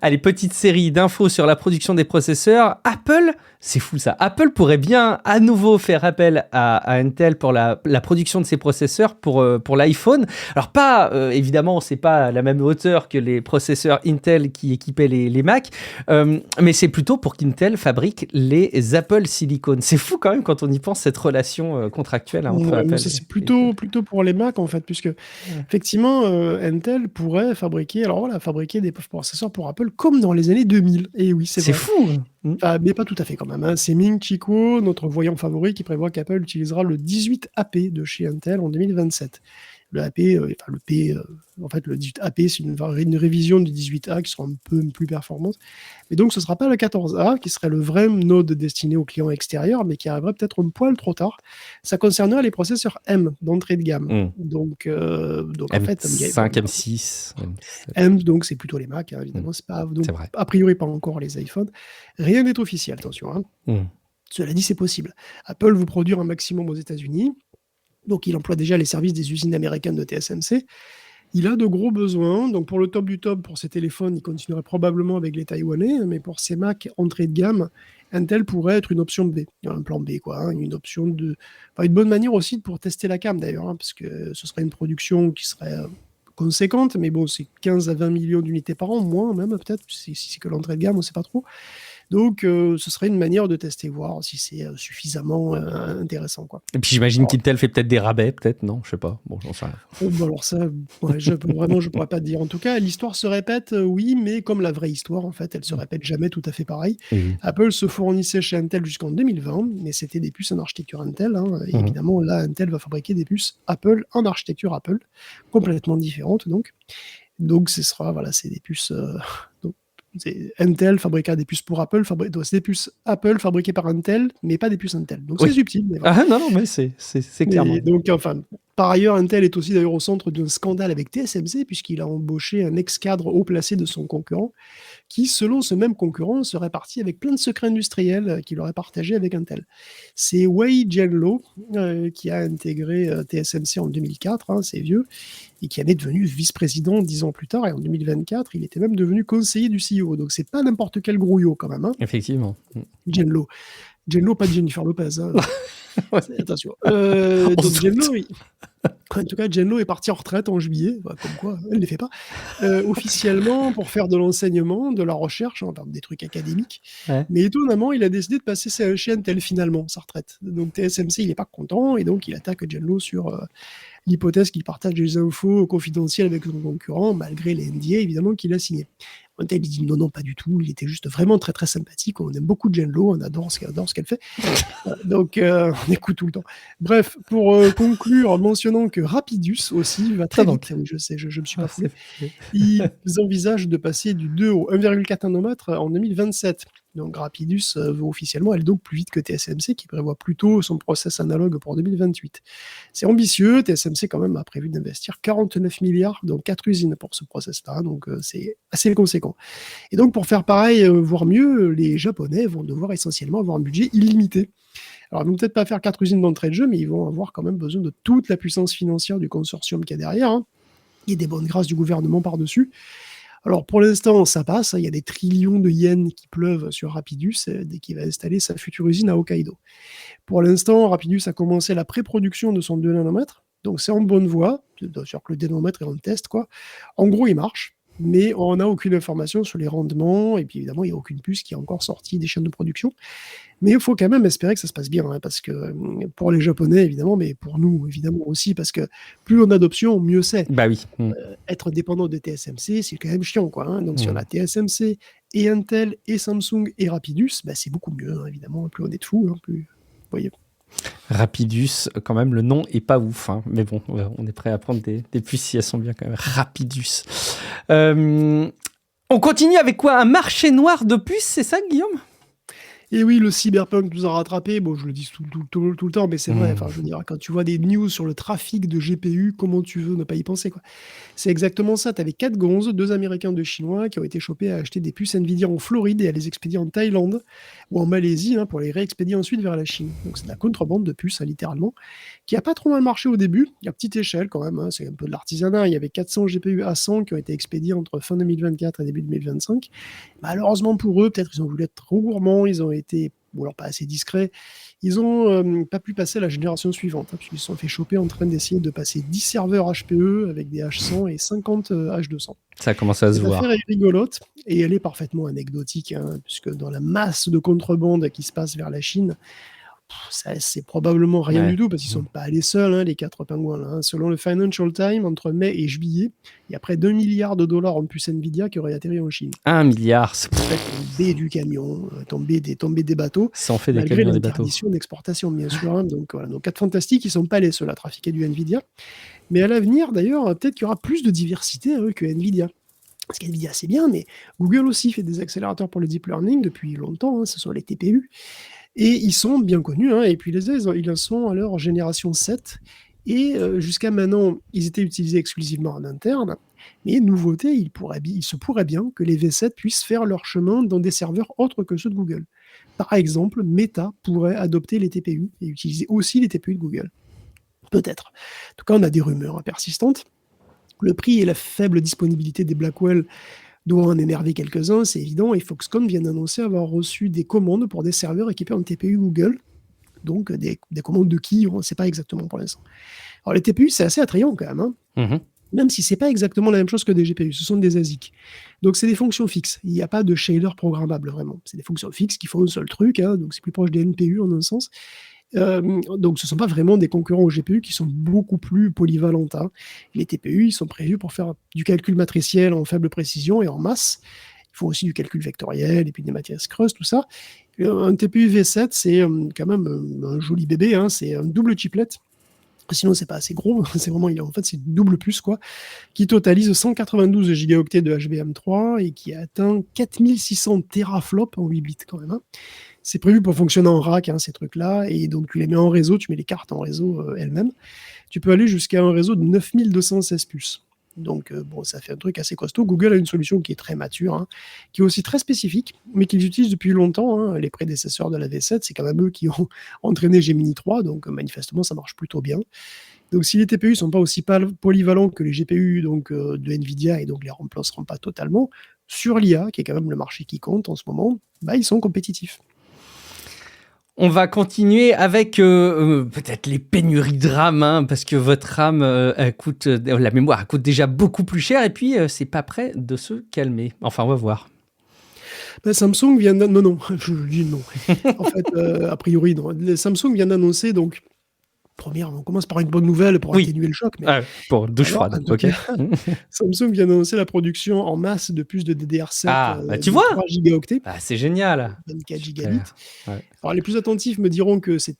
Allez, petite série d'infos sur la production des processeurs. Apple, c'est fou ça, Apple pourrait bien à nouveau faire appel à Intel pour la production de ses processeurs pour l'iPhone. Alors pas, évidemment, c'est pas à la même hauteur que les processeurs Intel qui équipaient les Mac, mais c'est plutôt pour qu'Intel fabrique les Apple Silicon. C'est fou quand même quand on y pense, cette relation contractuelle entre Apple. C'est plutôt pour les Mac en fait, puisque effectivement Intel pourrait fabriquer des processeurs pour Apple comme dans les années 2000. Et oui, c'est vrai. Fou. Mais pas tout à fait quand même. C'est Ming Chi Kuo, notre voyant favori, qui prévoit qu'Apple utilisera le 18AP de chez Intel en 2027. Le AP, le 18AP, c'est une révision du 18A qui sera un peu plus performante. Mais donc, ce ne sera pas le 14A, qui serait le vrai node destiné aux clients extérieurs, mais qui arriverait peut-être un poil trop tard. Ça concernerait les processeurs M, d'entrée de gamme. Donc en fait... M5, M6... M, donc c'est plutôt les Mac, évidemment. C'est pas, donc, a priori, pas encore les iPhones. Rien n'est officiel, attention. Cela dit, c'est possible. Apple veut produire un maximum aux États-Unis. Donc, il emploie déjà les services des usines américaines de TSMC. Il a de gros besoins. Donc, pour le top du top, pour ses téléphones, il continuerait probablement avec les Taïwanais. Mais pour ses Mac entrée de gamme, Intel pourrait être une option B, un plan B, quoi. Une option de. Enfin, une bonne manière aussi pour tester la cam, d'ailleurs, parce que ce serait une production qui serait conséquente. Mais bon, c'est 15 à 20 millions d'unités par an, moins même, peut-être. Si c'est que l'entrée de gamme, on ne sait pas trop. Donc, ce serait une manière de tester, voir si c'est suffisamment intéressant, quoi. Et puis j'imagine qu'Intel fait peut-être des rabais, peut-être, non? Je sais pas. Bon, j'en sais rien. Bah alors ça, ouais, je pourrais pas te dire. En tout cas, l'histoire se répète, oui, mais comme la vraie histoire, en fait, elle se répète jamais tout à fait pareil. Oui. Apple se fournissait chez Intel jusqu'en 2020, mais c'était des puces en architecture Intel, hein. Et Mhm. évidemment, là, Intel va fabriquer des puces Apple en architecture Apple, complètement différentes, donc. Donc, ce sera, voilà, c'est des puces. Donc, Intel fabriquera des puces pour Apple, donc c'est des puces Apple fabriquées par Intel, mais pas des puces Intel. Donc, c'est Oui. subtil, mais voilà. Ah non, non, mais c'est clairement. Et donc, enfin, par ailleurs, Intel est aussi d'ailleurs au centre d'un scandale avec TSMC, puisqu'il a embauché un ex-cadre haut placé de son concurrent, qui, selon ce même concurrent, serait parti avec plein de secrets industriels qu'il aurait partagés avec Intel. C'est Wei Jianluo qui a intégré TSMC en 2004, hein, c'est vieux, et qui en est devenu vice-président 10 ans plus tard, et en 2024, il était même devenu conseiller du CEO. Donc, c'est pas n'importe quel grouillot quand même, hein, Effectivement. Jianluo. Jianluo, pas Jennifer Lopez, hein. Ouais. Attention. On Donc se Jenlo, doute. en tout cas, Jenlo est parti en retraite en juillet, bah, comme quoi, elle ne les fait pas, officiellement pour faire de l'enseignement, de la recherche, enfin, des trucs académiques. Ouais. Mais étonnamment, il a décidé de passer chez Intel finalement, sa retraite. Donc TSMC, il n'est pas content, et donc il attaque Jenlo sur l'hypothèse qu'il partage des infos confidentielles avec son concurrent, malgré les NDA évidemment qu'il a signés. Intel, il dit non, non, pas du tout, il était juste vraiment très très sympathique, on aime beaucoup Jenlo, on adore ce qu'elle fait. Donc, on écoute tout le temps. Bref, pour conclure, mentionnant que Rapidus aussi va très Ça donc. vite. Oui, je sais, je me suis pas Ah, fou. c'est- Ils envisagent de passer du 2 au 1,4 nanomètre en 2027. Donc Rapidus veut officiellement aller donc plus vite que TSMC, qui prévoit plutôt son process analogue pour 2028. C'est ambitieux. TSMC, quand même, a prévu d'investir 49 milliards dans 4 usines pour ce process-là. Donc, c'est assez conséquent. Et donc, pour faire pareil, voire mieux, les Japonais vont devoir essentiellement avoir un budget illimité. Alors, ils vont peut-être pas faire 4 usines d'entrée de jeu, mais ils vont avoir quand même besoin de toute la puissance financière du consortium qu'il y a derrière, hein, et des bonnes grâces du gouvernement par-dessus. Alors, pour l'instant, ça passe, hein. Il y a des trillions de yens qui pleuvent sur Rapidus dès qu'il va installer sa future usine à Hokkaido. Pour l'instant, Rapidus a commencé la pré-production de son 2 nanomètres, donc c'est en bonne voie. C'est-à-dire que le dénomètre est en test, quoi. En gros, il marche, mais on n'a aucune information sur les rendements, et puis évidemment, il n'y a aucune puce qui est encore sortie des chaînes de production. Mais il faut quand même espérer que ça se passe bien, hein, parce que pour les Japonais, évidemment, mais pour nous, évidemment aussi, parce que plus on a d'options, mieux c'est. Bah oui. Être dépendant de TSMC, c'est quand même chiant, quoi, hein. Donc si on Mm. a TSMC et Intel et Samsung et Rapidus, bah, c'est beaucoup mieux, hein, évidemment. Plus on est de fous, hein, plus. Vous voyez. Rapidus, quand même, le nom est pas ouf, hein. Mais bon, on est prêt à prendre des puces si elles sont bien quand même. Rapidus. On continue avec quoi? Un marché noir de puces, c'est ça, Guillaume? Et oui, le cyberpunk nous a rattrapé. Bon, je le dis tout le temps, mais c'est vrai. Mm. Enfin, je veux dire, quand tu vois des news sur le trafic de GPU, comment tu veux ne pas y penser, quoi. C'est exactement ça. Tu avais 4 gonzes, 2 Américains, 2 Chinois, qui ont été chopés à acheter des puces Nvidia en Floride et à les expédier en Thaïlande ou en Malaisie, hein, pour les réexpédier ensuite vers la Chine. Donc c'est de la contrebande de puces, hein, littéralement, qui a pas trop mal marché au début, à petite échelle quand même, hein. C'est un peu de l'artisanat. Il y avait 400 GPU A100 qui ont été expédiés entre fin 2024 et début 2025. Malheureusement pour eux, peut-être ils ont voulu être trop gourmands, ils ont été, ou alors pas assez discrets, ils ont pas pu passer à la génération suivante, hein, puisqu'ils se sont fait choper en train d'essayer de passer 10 serveurs HPE avec des H100 et 50 H200. Ça commence à se Cette voir. affaire est rigolote et elle est parfaitement anecdotique, hein, puisque dans la masse de contrebande qui se passe vers la Chine, ça, c'est probablement rien Ouais. du tout, parce qu'ils ne sont pas les seuls, hein, les 4 pingouins, là, hein. Selon le Financial Times, entre mai et juillet, il y a près d'1 milliard de dollars en puces Nvidia qui auraient atterri en Chine. 1 milliard. En fait, tombé du camion, tombé des bateaux, Ça en fait des malgré camions et des bateaux. l'interdiction d'exportation, bien sûr, hein. Donc, voilà. Donc 4 fantastiques, ils ne sont pas les seuls à trafiquer du Nvidia. Mais à l'avenir, d'ailleurs, peut-être qu'il y aura plus de diversité que Nvidia. Parce qu'Nvidia, c'est bien, mais Google aussi fait des accélérateurs pour le deep learning depuis longtemps, hein, ce sont les TPU. Et ils sont bien connus, hein, et puis ils en sont à leur génération 7. Et jusqu'à maintenant, ils étaient utilisés exclusivement en interne. Mais nouveauté, il se pourrait bien que les V7 puissent faire leur chemin dans des serveurs autres que ceux de Google. Par exemple, Meta pourrait adopter les TPU et utiliser aussi les TPU de Google. Peut-être. En tout cas, on a des rumeurs, hein, persistantes. Le prix et la faible disponibilité des Blackwell doit en énerver quelques-uns, c'est évident, et Foxconn vient d'annoncer avoir reçu des commandes pour des serveurs équipés en TPU Google, donc des commandes de qui, on ne sait pas exactement pour l'instant. Alors les TPU, c'est assez attrayant quand même, hein. Même si c'est pas exactement la même chose que des GPU, ce sont des ASIC. Donc c'est des fonctions fixes, il n'y a pas de shader programmable vraiment. C'est des fonctions fixes qui font un seul truc, hein, donc c'est plus proche des NPU en un sens. Donc ce ne sont pas vraiment des concurrents aux GPU qui sont beaucoup plus polyvalentes, hein. Les TPU, ils sont prévus pour faire du calcul matriciel en faible précision et en masse. Ils font aussi du calcul vectoriel et puis des matrices creuses, tout ça. Un TPU V7, c'est quand même un joli bébé, hein. C'est un double chiplet. Sinon, c'est pas assez gros. C'est vraiment, en fait, c'est une double puce, quoi, qui totalise 192 gigaoctets de HBM3 et qui atteint 4600 teraflops en 8 bits, quand même, hein. C'est prévu pour fonctionner en rack, hein, ces trucs-là, et donc tu les mets en réseau, tu mets les cartes en réseau elles-mêmes. Tu peux aller jusqu'à un réseau de 9216 puces. Donc, bon, ça fait un truc assez costaud. Google a une solution qui est très mature, hein, qui est aussi très spécifique, mais qu'ils utilisent depuis longtemps, hein. Les prédécesseurs de la V7, c'est quand même eux qui ont entraîné Gemini 3, donc manifestement, ça marche plutôt bien. Donc, si les TPU ne sont pas aussi polyvalents que les GPU donc, de NVIDIA et donc les remplaceront pas totalement, sur l'IA, qui est quand même le marché qui compte en ce moment, bah, ils sont compétitifs. On va continuer avec peut-être les pénuries de RAM, hein, parce que votre RAM, la mémoire coûte déjà beaucoup plus cher, et puis c'est pas prêt de se calmer. Enfin, on va voir. Ben, Samsung vient d'annoncer... Non, je dis non. En fait, a priori, non. Samsung vient d'annoncer, donc, première, on commence par une bonne nouvelle pour atténuer le choc. Mais... pour douche froide, ok. Samsung vient d'annoncer la production en masse de puces de DDR7 tu vois 3 gigaoctets. C'est génial. 24 gigabits. Ouais. Alors, les plus attentifs me diront que ces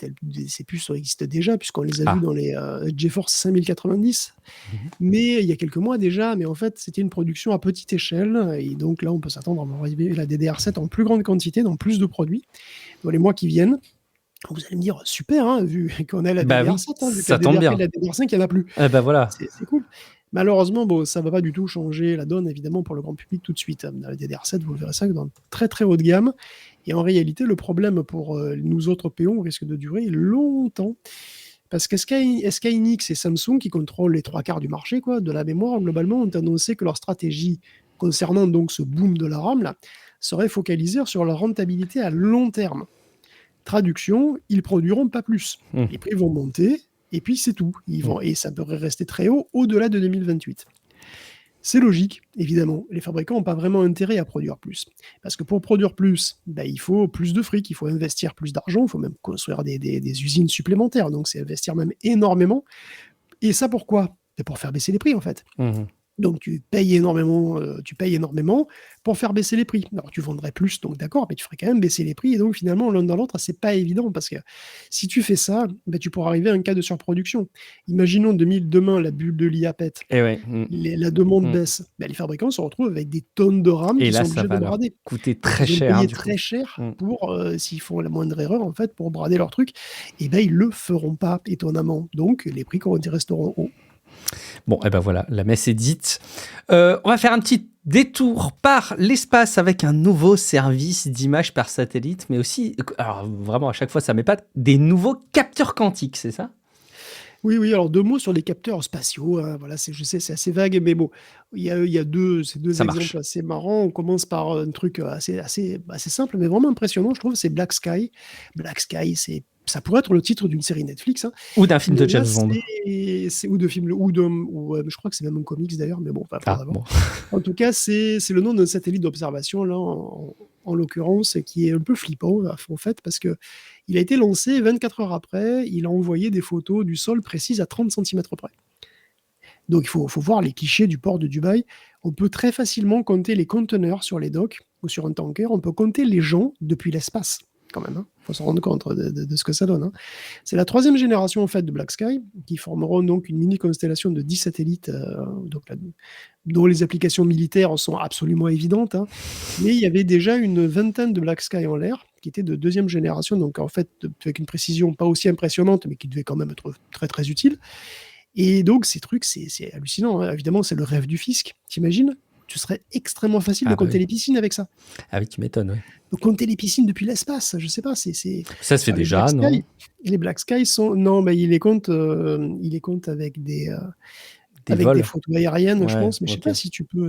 puces existent déjà, puisqu'on les a vues dans les GeForce 5090. Mais il y a quelques mois déjà, mais en fait, c'était une production à petite échelle. Et donc là, on peut s'attendre à arriver la DDR7 en plus grande quantité, dans plus de produits, dans les mois qui viennent. Vous allez me dire, super, hein, vu qu'on a la DDR7, hein, vu que la DDR5, il n'y en a plus. Voilà. C'est cool. Malheureusement, bon, ça ne va pas du tout changer la donne, évidemment, pour le grand public tout de suite. La DDR7, vous verrez ça dans très très haut de gamme. Et en réalité, le problème pour nous autres péons risque de durer longtemps. Parce que SK Hynix et Samsung, qui contrôlent les 3/4 du marché quoi, de la mémoire, globalement, ont annoncé que leur stratégie concernant donc ce boom de la RAM là, serait focalisée sur la rentabilité à long terme. Traduction, ils produiront pas plus. Les prix vont monter, et puis c'est tout. Et ça devrait rester très haut au-delà de 2028. C'est logique, évidemment. Les fabricants n'ont pas vraiment intérêt à produire plus. Parce que pour produire plus, il faut plus de fric, il faut investir plus d'argent, il faut même construire des usines supplémentaires. Donc c'est investir même énormément. Et ça pourquoi ? C'est pour faire baisser les prix, en fait. Donc tu payes énormément pour faire baisser les prix. Alors tu vendrais plus, donc d'accord, mais tu ferais quand même baisser les prix. Et donc finalement, l'un dans l'autre, c'est pas évident parce que si tu fais ça, tu pourras arriver à un cas de surproduction. Imaginons demain, la bulle de l'IA pète, la demande baisse. Les fabricants se retrouvent avec des tonnes de RAM qui sont obligés de brader. Et là, ça va coûter très cher. Très cher pour, s'ils font la moindre erreur, en fait, pour brader leur truc. Et ils le feront pas, étonnamment. Donc les prix resteront hauts. Bon, voilà, la messe est dite. On va faire un petit détour par l'espace avec un nouveau service d'image par satellite, mais aussi, alors vraiment à chaque fois ça m'épate, des nouveaux capteurs quantiques, c'est ça ? Oui, alors 2 mots sur les capteurs spatiaux. Hein, voilà, je sais, c'est assez vague, mais bon, il y a ces deux exemples assez marrants. On commence par un truc assez simple, mais vraiment impressionnant, je trouve, c'est Black Sky. Black Sky, ça pourrait être le titre d'une série Netflix. Hein. Ou d'un film de James Bond. Ou de film, je crois que c'est même un comics d'ailleurs, mais bon, pas avant. Bon. En tout cas, c'est le nom d'un satellite d'observation, là, en l'occurrence, qui est un peu flippant, en fait, parce que il a été lancé 24 heures après, il a envoyé des photos du sol précises à 30 cm près. Donc il faut voir les clichés du port de Dubaï. On peut très facilement compter les conteneurs sur les docks ou sur un tanker, on peut compter les gens depuis l'espace. Quand même, il faut se rendre compte de ce que ça donne. Hein. C'est la 3e génération en fait de Black Sky, qui formeront donc une mini-constellation de 10 satellites, dont les applications militaires sont absolument évidentes. Hein. Mais il y avait déjà une vingtaine de Black Sky en l'air, qui étaient de 2e génération, donc en fait avec une précision pas aussi impressionnante, mais qui devait quand même être très très utile. Et donc ces trucs, c'est hallucinant. Hein. Évidemment, c'est le rêve du fisc, t'imagines ? Ce serait extrêmement facile de compter les piscines avec ça. Ah oui, tu m'étonnes, oui. De compter les piscines depuis l'espace, je sais pas. Ça se fait déjà, non ? Les Black Sky sont... Non, il les compte avec des Des avec des vols. photos aériennes, je Ouais, pense, mais OK. je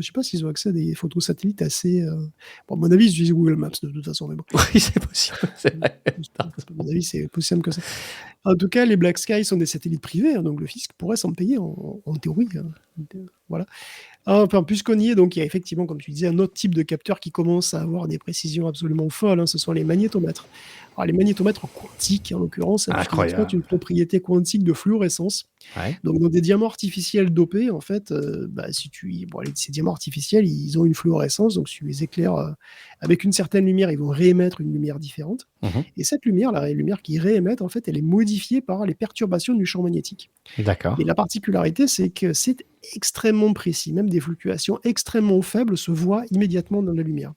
sais pas s'ils ont accès à des photos satellites assez, bon, à mon avis, ils utilisent Google Maps de toute façon, mais bon. Oui, c'est possible, c'est vrai. Tu raison. À mon avis, c'est plus simple que ça. En tout cas, les Black Sky sont des satellites privés, hein, donc le fisc pourrait s'en payer en théorie, hein. Voilà. Ah, enfin, puisqu'on y est, donc il y a effectivement, comme tu disais, un autre type de capteur qui commence à avoir des précisions absolument folles, hein, ce sont les magnétomètres. Alors les magnétomètres quantiques, en l'occurrence, hein, puisqu'ils exploitent une Incroyable. propriété quantique de fluorescence. Ouais. Donc dans des diamants artificiels dopés, en fait, bah, si tu bon, ces diamants artificiels, ils ont une fluorescence, donc si tu les éclaires, avec une certaine lumière, ils vont réémettre une lumière différente. Mmh. Et cette lumière, la lumière qu'ils réémettent, en fait, elle est modifiée par les perturbations du champ magnétique. D'accord. Et la particularité, c'est que c'est extrêmement précis. Même des fluctuations extrêmement faibles se voient immédiatement dans la lumière.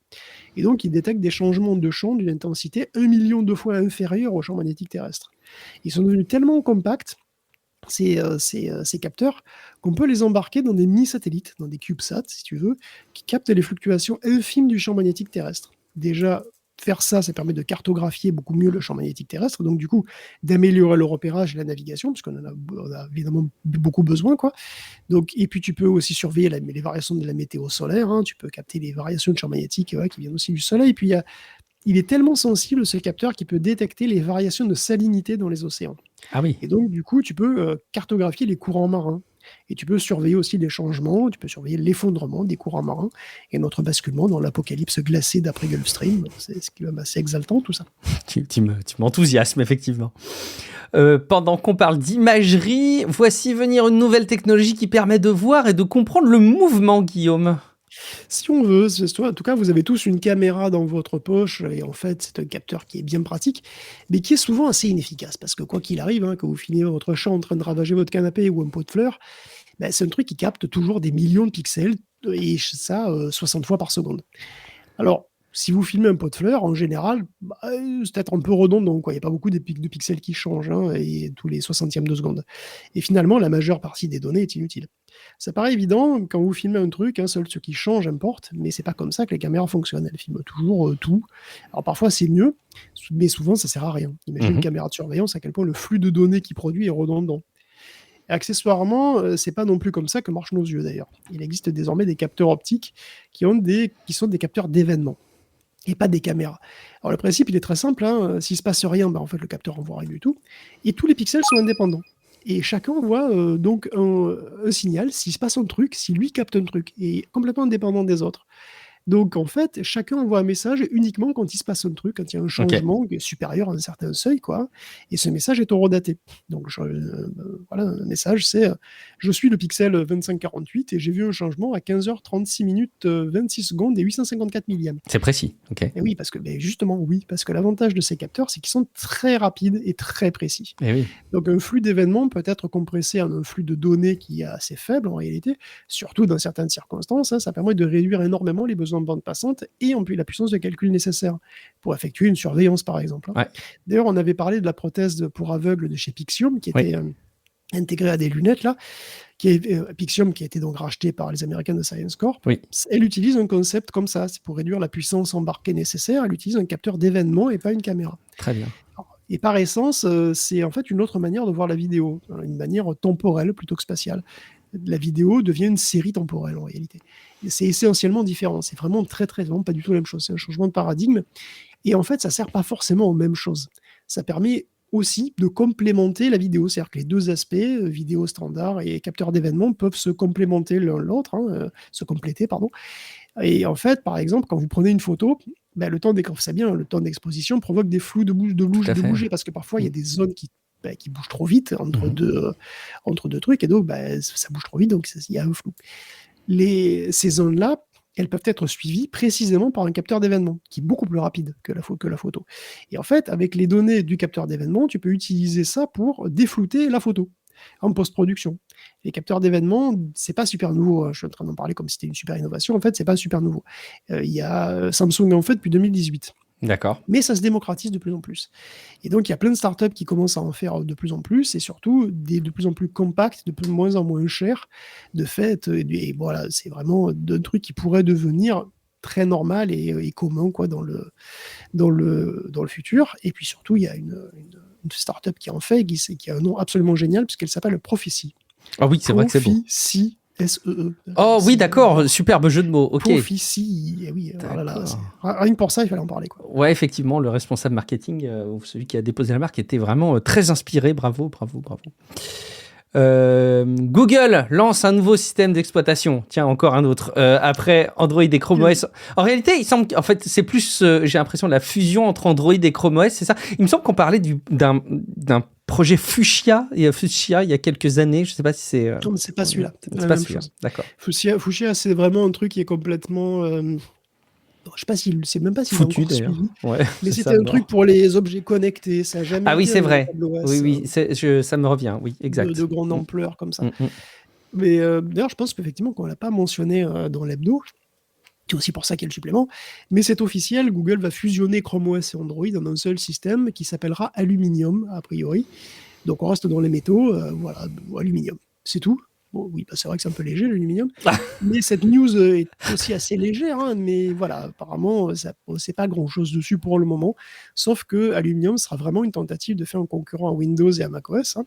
Et donc, ils détectent des changements de champ d'une intensité 1 million de fois inférieure au champ magnétique terrestre. Ils sont devenus tellement compacts, ces capteurs, qu'on peut les embarquer dans des mini-satellites, dans des CubeSats, si tu veux, qui captent les fluctuations infimes du champ magnétique terrestre. Déjà, faire ça, ça permet de cartographier beaucoup mieux le champ magnétique terrestre, donc du coup, d'améliorer le repérage et la navigation, puisqu'on on a évidemment beaucoup besoin, quoi. Donc, et puis, tu peux aussi surveiller les variations de la météo solaire, hein, tu peux capter les variations de champ magnétique, ouais, qui viennent aussi du Soleil. Puis, il est tellement sensible, ce capteur, qu'il peut détecter les variations de salinité dans les océans. Ah oui. Et donc, du coup, tu peux cartographier les courants marins. Et tu peux surveiller aussi les changements, tu peux surveiller l'effondrement des courants marins et notre basculement dans l'apocalypse glacée d'après Gulfstream. C'est ce qui est assez exaltant, tout ça. Tu m'enthousiasmes, effectivement. Pendant qu'on parle d'imagerie, voici venir une nouvelle technologie qui permet de voir et de comprendre le mouvement, Guillaume. Si on veut, en tout cas, vous avez tous une caméra dans votre poche, et en fait, c'est un capteur qui est bien pratique, mais qui est souvent assez inefficace, parce que quoi qu'il arrive, hein, que vous filmez votre chat en train de ravager votre canapé ou un pot de fleurs, ben, c'est un truc qui capte toujours des millions de pixels, et ça, 60 fois par seconde. Alors, si vous filmez un pot de fleurs, en général, bah, c'est peut-être un peu redondant, quoi. Il n'y a pas beaucoup de pixels qui changent, hein, et tous les 60e de seconde. Et finalement, la majeure partie des données est inutile. Ça paraît évident, quand vous filmez un truc, hein, seul ce qui change importe, mais c'est pas comme ça que les caméras fonctionnent. Elles filment toujours tout. Alors parfois c'est mieux, mais souvent ça sert à rien. Imaginez une Mhm. caméra de surveillance, à quel point le flux de données qui produit est redondant. Et accessoirement, c'est pas non plus comme ça que marchent nos yeux d'ailleurs. Il existe désormais des capteurs optiques qui sont des capteurs d'événements et pas des caméras. Alors le principe, il est très simple, hein. S'il se passe rien, bah, en fait, le capteur envoie rien du tout. Et tous les pixels sont indépendants. Et chacun envoie donc un signal, s'il se passe un truc, si lui capte un truc, et complètement indépendant des autres. Donc en fait, chacun envoie un message uniquement quand il se passe un truc, quand il y a un Ok. changement qui est supérieur à un certain seuil, quoi. Et ce message est horodaté. Donc voilà, un message, c'est je suis le pixel 2548 et j'ai vu un changement à 15h36 minutes 26 secondes et 854 millièmes. C'est précis. Ok. Et oui, parce que justement, oui, parce que l'avantage de ces capteurs, c'est qu'ils sont très rapides et très précis. Eh oui. Donc un flux d'événements peut être compressé en un flux de données qui est assez faible en réalité, surtout dans certaines circonstances, hein. Ça permet de réduire énormément les besoins de bande passante et en plus la puissance de calcul nécessaire pour effectuer une surveillance par exemple, hein. Ouais. D'ailleurs, on avait parlé de la prothèse pour aveugles de chez Pixium qui Oui. était intégrée à des lunettes là, Pixium qui a été donc racheté par les Américains de Science Corp. Oui. Elle utilise un concept comme ça, c'est pour réduire la puissance embarquée nécessaire, elle utilise un capteur d'événements et pas une caméra. Très bien. Et par essence, c'est en fait une autre manière de voir la vidéo, une manière temporelle plutôt que spatiale. La vidéo devient une série temporelle en réalité. Et c'est essentiellement différent, c'est vraiment vraiment pas du tout la même chose, c'est un changement de paradigme. Et en fait, ça sert pas forcément aux mêmes choses. Ça permet aussi de complémenter la vidéo, c'est-à-dire que les deux aspects, vidéo standard et capteur d'événements, peuvent se complémenter l'un l'autre, hein, se compléter, pardon. Et en fait, par exemple, quand vous prenez une photo, bah, le temps d'exposition provoque des flous Tout à de fait. bouger parce que parfois il y Mm. a des zones qui bougent trop vite Mhm. entre deux trucs et donc bah, ça bouge trop vite, donc il y a un flou. Ces zones-là, elles peuvent être suivies précisément par un capteur d'événements qui est beaucoup plus rapide que la photo. Et en fait, avec les données du capteur d'événements, tu peux utiliser ça pour déflouter la photo en post-production. Les capteurs d'événements, c'est pas super nouveau, hein. Je suis en train d'en parler comme si c'était une super innovation. En fait, c'est pas super nouveau. Il y a Samsung en fait depuis 2018. D'accord. Mais ça se démocratise de plus en plus. Et donc, il y a plein de startups qui commencent à en faire de plus en plus, et surtout de plus en plus compacts, de moins en moins chers, de fait. Et voilà, c'est vraiment un truc qui pourrait devenir très normal et commun quoi, dans le futur. Et puis surtout, il y a une startup qui en fait, qui a un nom absolument génial, puisqu'elle s'appelle Prophecy. Ah oui, c'est vrai que c'est beau. Prophecy, S-E-E. Oh oui, d'accord, superbe jeu de mots. Ok. Prophecy, oui, alors là, rien que pour ça, il fallait en parler, quoi. Ouais, effectivement, le responsable marketing, ou celui qui a déposé la marque, était vraiment très inspiré. Bravo, bravo, bravo. Google lance un nouveau système d'exploitation. Tiens, encore un autre. Après Android et Chrome OS. En réalité, il semble qu'en fait, c'est plus, j'ai l'impression, la fusion entre Android et Chrome OS, c'est ça. Il me semble qu'on parlait d'un projet Fuchsia il y a quelques années. Je ne sais pas si c'est. Non, mais c'est pas celui-là. C'est pas celui-là. D'accord. Fuchsia, c'est vraiment un truc qui est complètement. Je sais pas c'est même pas s'il est foutu encore d'ailleurs. suivi. Ouais, mais c'était un truc pour les objets connectés. Ça a jamais Ah oui, été c'est un vrai. véritable OS, Oui, ça me revient. Oui, exact. de grande ampleur comme ça. Mais d'ailleurs, je pense qu'effectivement, qu'on l'a pas mentionné dans l'hebdo. C'est aussi pour ça qu'il y a le supplément. Mais c'est officiel, Google va fusionner Chrome OS et Android en un seul système qui s'appellera Aluminium, a priori. Donc on reste dans les métaux, voilà, Aluminium. C'est tout. Bon, oui, c'est vrai que c'est un peu léger l'aluminium, mais cette news est aussi assez légère, hein, mais voilà, apparemment, c'est pas grand-chose dessus pour le moment, sauf que Aluminium sera vraiment une tentative de faire un concurrent à Windows et à macOS. Hein.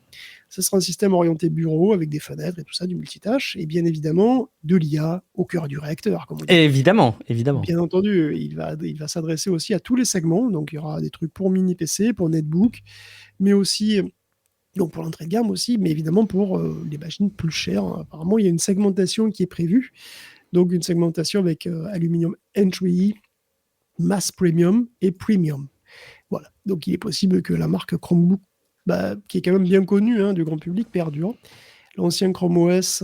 Ce sera un système orienté bureau, avec des fenêtres et tout ça, du multitâche, et bien évidemment, de l'IA au cœur du réacteur, comme on dit. Évidemment. Bien entendu, il va s'adresser aussi à tous les segments, donc il y aura des trucs pour mini-PC, pour netbook, mais aussi... Donc pour l'entrée de gamme aussi, mais évidemment pour les machines plus chères. Apparemment, il y a une segmentation qui est prévue. Donc une segmentation avec Aluminium Entry, Mass Premium et Premium. Voilà. Donc il est possible que la marque Chromebook, qui est quand même bien connue du grand public, perdure. L'ancien Chrome OS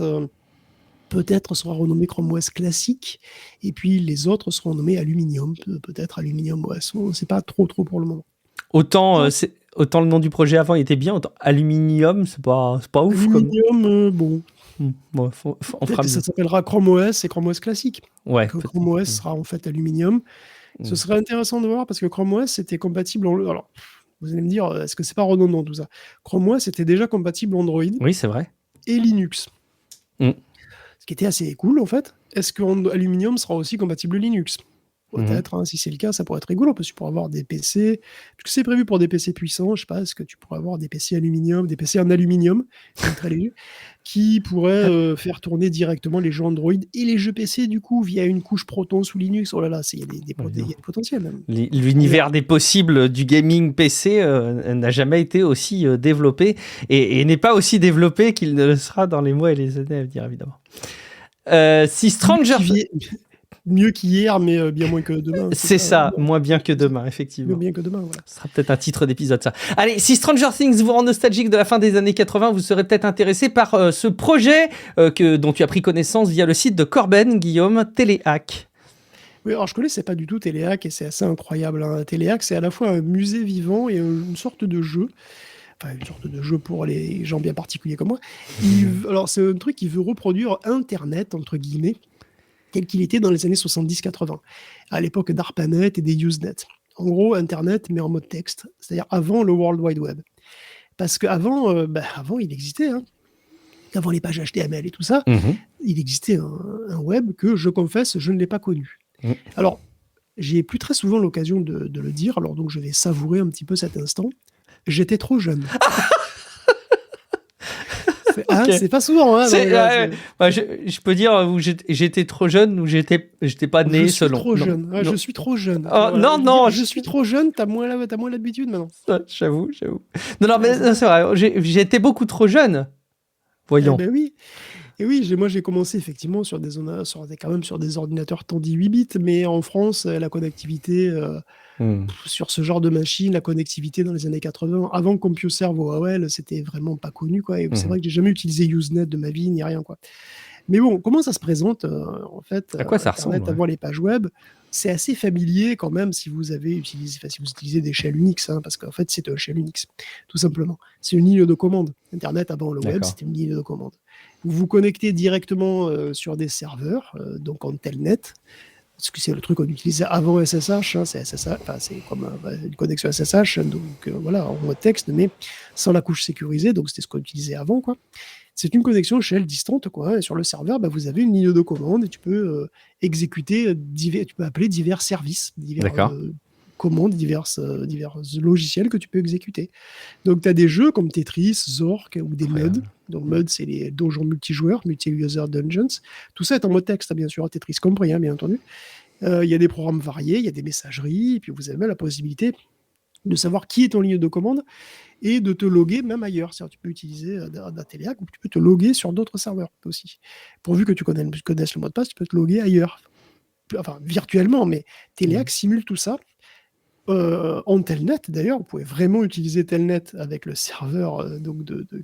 peut-être sera renommé Chrome OS classique, et puis les autres seront nommés Aluminium, peut-être Aluminium OS. On ne sait pas trop pour le moment. Autant le nom du projet avant il était bien, autant Aluminium, c'est pas ouf. Aluminium, bon. Bon, on fera ça s'appellera Chrome OS et Chrome OS classique. Ouais. Chrome OS sera en fait Aluminium. Ce serait intéressant de voir parce que Chrome OS était compatible. Alors, vous allez me dire, est-ce que c'est pas redondant tout ça? Chrome OS était déjà compatible Android. Oui, c'est vrai. Et Linux. Ce qui était assez cool en fait. Est-ce que Aluminium sera aussi compatible Linux? Peut-être, si c'est le cas, ça pourrait être rigolo, parce que tu pourrais avoir des PC, parce que c'est prévu pour des PC puissants, je sais pas, est-ce que tu pourrais avoir des PC aluminium, des PC en aluminium, très léger, qui pourraient faire tourner directement les jeux Android et les jeux PC, du coup, via une couche Proton sous Linux. Oh là là, il y a des potentiels. Même. L'univers des possibles du gaming PC n'a jamais été aussi développé, et n'est pas aussi développé qu'il ne le sera dans les mois et les années à venir, évidemment. Si Stranger... Mieux qu'hier, mais bien moins que demain. C'est ça, moins bien que demain, effectivement. Moins bien que demain, voilà. Ce sera peut-être un titre d'épisode, ça. Allez, si Stranger Things vous rend nostalgique de la fin des années 80, vous serez peut-être intéressé par ce projet dont tu as pris connaissance via le site de Corben, Guillaume, Téléhack. Oui, alors je connaissais pas du tout Téléhack, et c'est assez incroyable. Hein. Téléhack, c'est à la fois un musée vivant et une sorte de jeu. Enfin, une sorte de jeu pour les gens bien particuliers comme moi. Alors, c'est un truc qui veut reproduire Internet, entre guillemets, tel qu'il était dans les années 70-80, à l'époque d'ARPANET et des Usenet. En gros, Internet, mais en mode texte, c'est-à-dire avant le World Wide Web. Parce qu'avant, avant, il existait, avant les pages HTML et tout ça, il existait un web que, je confesse, je ne l'ai pas connu. Alors, j'ai plus très souvent l'occasion de le dire, alors donc je vais savourer un petit peu cet instant. J'étais trop jeune. C'est pas souvent. Je peux dire où j'étais trop jeune ou j'étais pas né selon. Je suis trop jeune. Non. Je suis trop jeune. T'as moins l'habitude maintenant. J'avoue. Non, mais c'est vrai. J'étais beaucoup trop jeune. Voyons. Oui. Et oui, moi j'ai commencé effectivement sur des ordinateurs Tandy 8 bits, mais en France, la connectivité sur ce genre de machine, la connectivité dans les années 80, avant CompuServe ou AOL, c'était vraiment pas connu, quoi. Et c'est vrai que j'ai jamais utilisé Usenet de ma vie, ni rien, quoi. Mais bon, comment ça se présente en fait, à quoi ça Internet ressemble, avant les pages web? C'est assez familier quand même si vous utilisez des shells Unix, parce qu'en fait c'est un shell Unix, tout simplement. C'est une ligne de commande. Internet avant le web, c'était une ligne de commande. Vous vous connectez directement sur des serveurs, donc en telnet, parce que c'est le truc qu'on utilisait avant SSH, c'est SSH, c'est comme une connexion SSH, donc voilà, en mode texte, mais sans la couche sécurisée, donc c'était ce qu'on utilisait avant, quoi. C'est une connexion shell distante, quoi. Et sur le serveur, vous avez une ligne de commande et tu peux exécuter tu peux appeler divers services, divers commandes, divers logiciels que tu peux exécuter. Donc, tu as des jeux comme Tetris, Zork ou des MUD. Donc, MUD, c'est les donjons multijoueurs, Multi-User Dungeons. Tout ça est en mode texte, bien sûr, Tetris compris, bien entendu. Il y a des programmes variés, il y a des messageries, et puis vous avez même la possibilité de savoir qui est en ligne de commande et de te loguer même ailleurs. C'est-à-dire, tu peux utiliser Dateliac ou tu peux te loguer sur d'autres serveurs aussi. Pourvu que tu connaisses le mot de passe, tu peux te loguer ailleurs. Enfin, virtuellement, mais Teleac simule tout ça. En Telnet, d'ailleurs, vous pouvez vraiment utiliser Telnet avec le serveur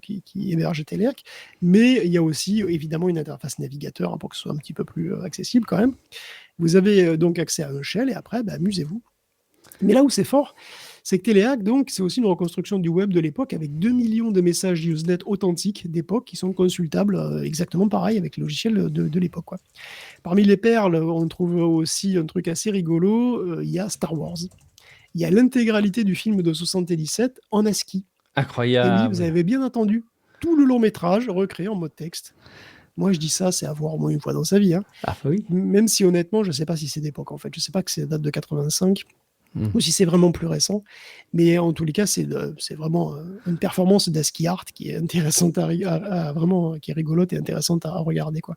qui héberge Teleac, mais il y a aussi évidemment une interface navigateur pour que ce soit un petit peu plus accessible quand même. Vous avez donc accès à un shell et après, amusez-vous. Mais là où c'est fort, c'est que Teleac, donc, c'est aussi une reconstruction du web de l'époque avec 2 millions de messages Usenet authentiques d'époque qui sont consultables exactement pareil avec le logiciel de l'époque, quoi. Parmi les perles, on trouve aussi un truc assez rigolo, il y a Star Wars. Il y a l'intégralité du film de 77 en ASCII. Incroyable. Et oui, vous avez bien entendu, tout le long métrage recréé en mode texte. Moi, je dis ça, c'est à voir au moins une fois dans sa vie. Hein. Ah oui. Même si honnêtement, je ne sais pas si c'est d'époque en fait. Je ne sais pas que c'est date de 85 ou si c'est vraiment plus récent. Mais en tous les cas, c'est vraiment une performance d'ASCII Art qui est intéressante vraiment, qui est rigolote et intéressante à regarder, quoi.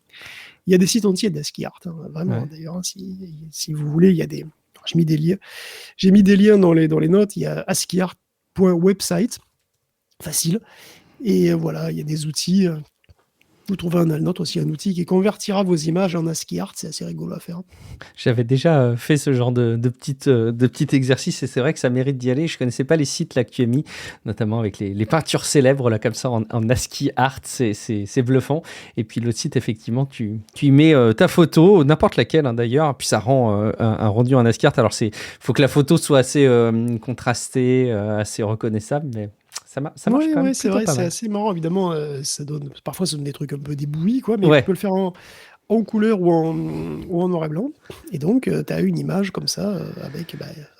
Il y a des sites entiers d'ASCII Art, hein, vraiment. D'ailleurs, hein, si vous voulez, il y a des. J'ai mis des liens dans les notes. Il y a asciiart.website, facile. Et voilà, il y a des outils. Vous trouvez un note aussi, un outil qui convertira vos images en ASCII Art. C'est assez rigolo à faire. J'avais déjà fait ce genre de petit exercice et c'est vrai que ça mérite d'y aller. Je ne connaissais pas les sites là que tu as mis, notamment avec les peintures célèbres là, comme ça en ASCII Art. C'est bluffant. Et puis l'autre site, effectivement, tu y mets ta photo, n'importe laquelle hein, d'ailleurs, puis ça rend un rendu en ASCII Art. Alors, il faut que la photo soit assez contrastée, assez reconnaissable, mais... Ça marche quand même. C'est vrai, c'est assez marrant. Évidemment, parfois, ça donne des trucs un peu débouillis, quoi, mais tu peux le faire en couleur ou en noir et blanc. Et donc, tu as une image comme ça, avec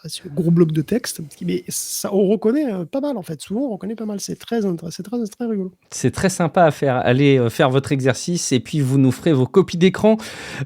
ce gros bloc de texte. Mais ça, on reconnaît pas mal, en fait. Souvent, on reconnaît pas mal. C'est très rigolo. C'est très sympa à faire. Allez faire votre exercice et puis vous nous ferez vos copies d'écran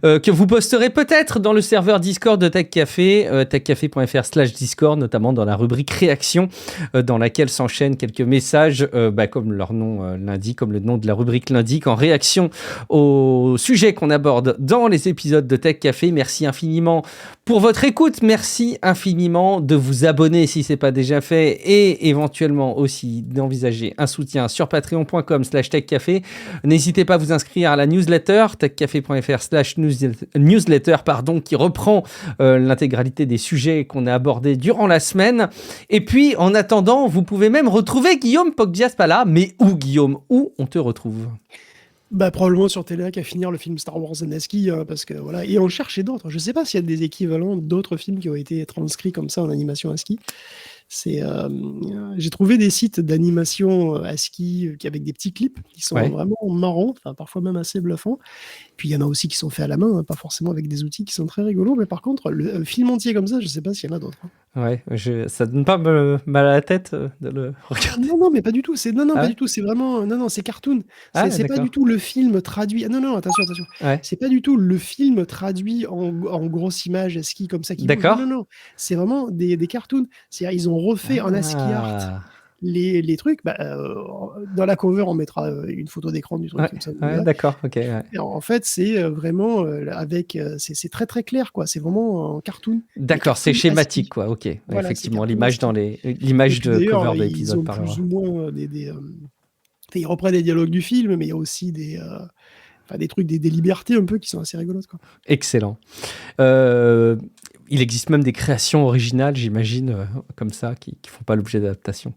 que vous posterez peut-être dans le serveur Discord de Tech Café, techcafé.fr/Discord, notamment dans la rubrique réaction, dans laquelle s'enchaînent quelques messages, comme leur nom l'indique, comme le nom de la rubrique l'indique, en réaction au sujet qu'on aborde dans les épisodes de Tech Café. Merci infiniment pour votre écoute. Merci infiniment de vous abonner si ce n'est pas déjà fait et éventuellement aussi d'envisager un soutien sur patreon.com/techcafé. N'hésitez pas à vous inscrire à la newsletter techcafé.fr/newsletter qui reprend l'intégralité des sujets qu'on a abordés durant la semaine. Et puis en attendant, vous pouvez même retrouver Guillaume Poggiaspala. Mais où, Guillaume? Où on te retrouve? Probablement sur Teleac à finir le film Star Wars en ASCII, parce que voilà, et en chercher d'autres. Je ne sais pas s'il y a des équivalents d'autres films qui ont été transcrits comme ça en animation ASCII. J'ai trouvé des sites d'animation ASCII avec des petits clips qui sont vraiment marrants, parfois même assez bluffants. Puis il y en a aussi qui sont faits à la main, pas forcément avec des outils qui sont très rigolos, mais par contre, le film entier comme ça, je ne sais pas s'il y en a d'autres. Ouais, ça donne pas mal à la tête de le regarder. Non, mais pas du tout. Pas du tout. C'est vraiment, c'est cartoon. C'est pas du tout le film traduit. Non, attention. Ouais. C'est pas du tout le film traduit en grosse image ASCII comme ça qui bouge. Non. C'est vraiment des cartoons. C'est-à-dire ils ont refait en ASCII Art les trucs. Dans la cover, on mettra une photo d'écran du truc comme ça. D'accord, ok. Ouais. Et en fait, c'est vraiment c'est très très clair, quoi. C'est vraiment en cartoon. D'accord, c'est schématique, quoi. Ok. Voilà, effectivement, l'image de cover de l'épisode par plus ou moins ils reprennent les dialogues du film, mais il y a aussi des trucs, des libertés un peu qui sont assez rigolotes, quoi. Excellent. Il existe même des créations originales, j'imagine, comme ça, qui ne font pas l'objet d'adaptation.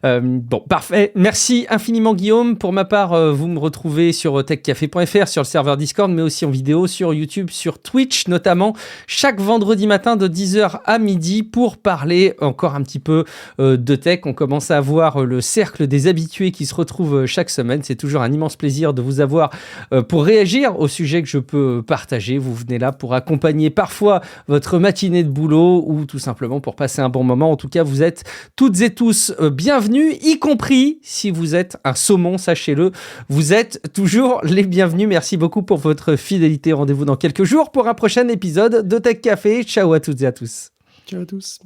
Bon, parfait. Merci infiniment, Guillaume. Pour ma part, vous me retrouvez sur techcafé.fr, sur le serveur Discord, mais aussi en vidéo sur YouTube, sur Twitch, notamment, chaque vendredi matin de 10h à midi pour parler encore un petit peu de tech. On commence à avoir le cercle des habitués qui se retrouvent chaque semaine. C'est toujours un immense plaisir de vous avoir pour réagir au sujet que je peux partager. Vous venez là pour accompagner parfois votre matinée de boulot ou tout simplement pour passer un bon moment. En tout cas, vous êtes toutes et tous bienvenus, y compris si vous êtes un saumon, sachez-le. Vous êtes toujours les bienvenus. Merci beaucoup pour votre fidélité. Rendez-vous dans quelques jours pour un prochain épisode de Tech Café. Ciao à toutes et à tous. Ciao à tous.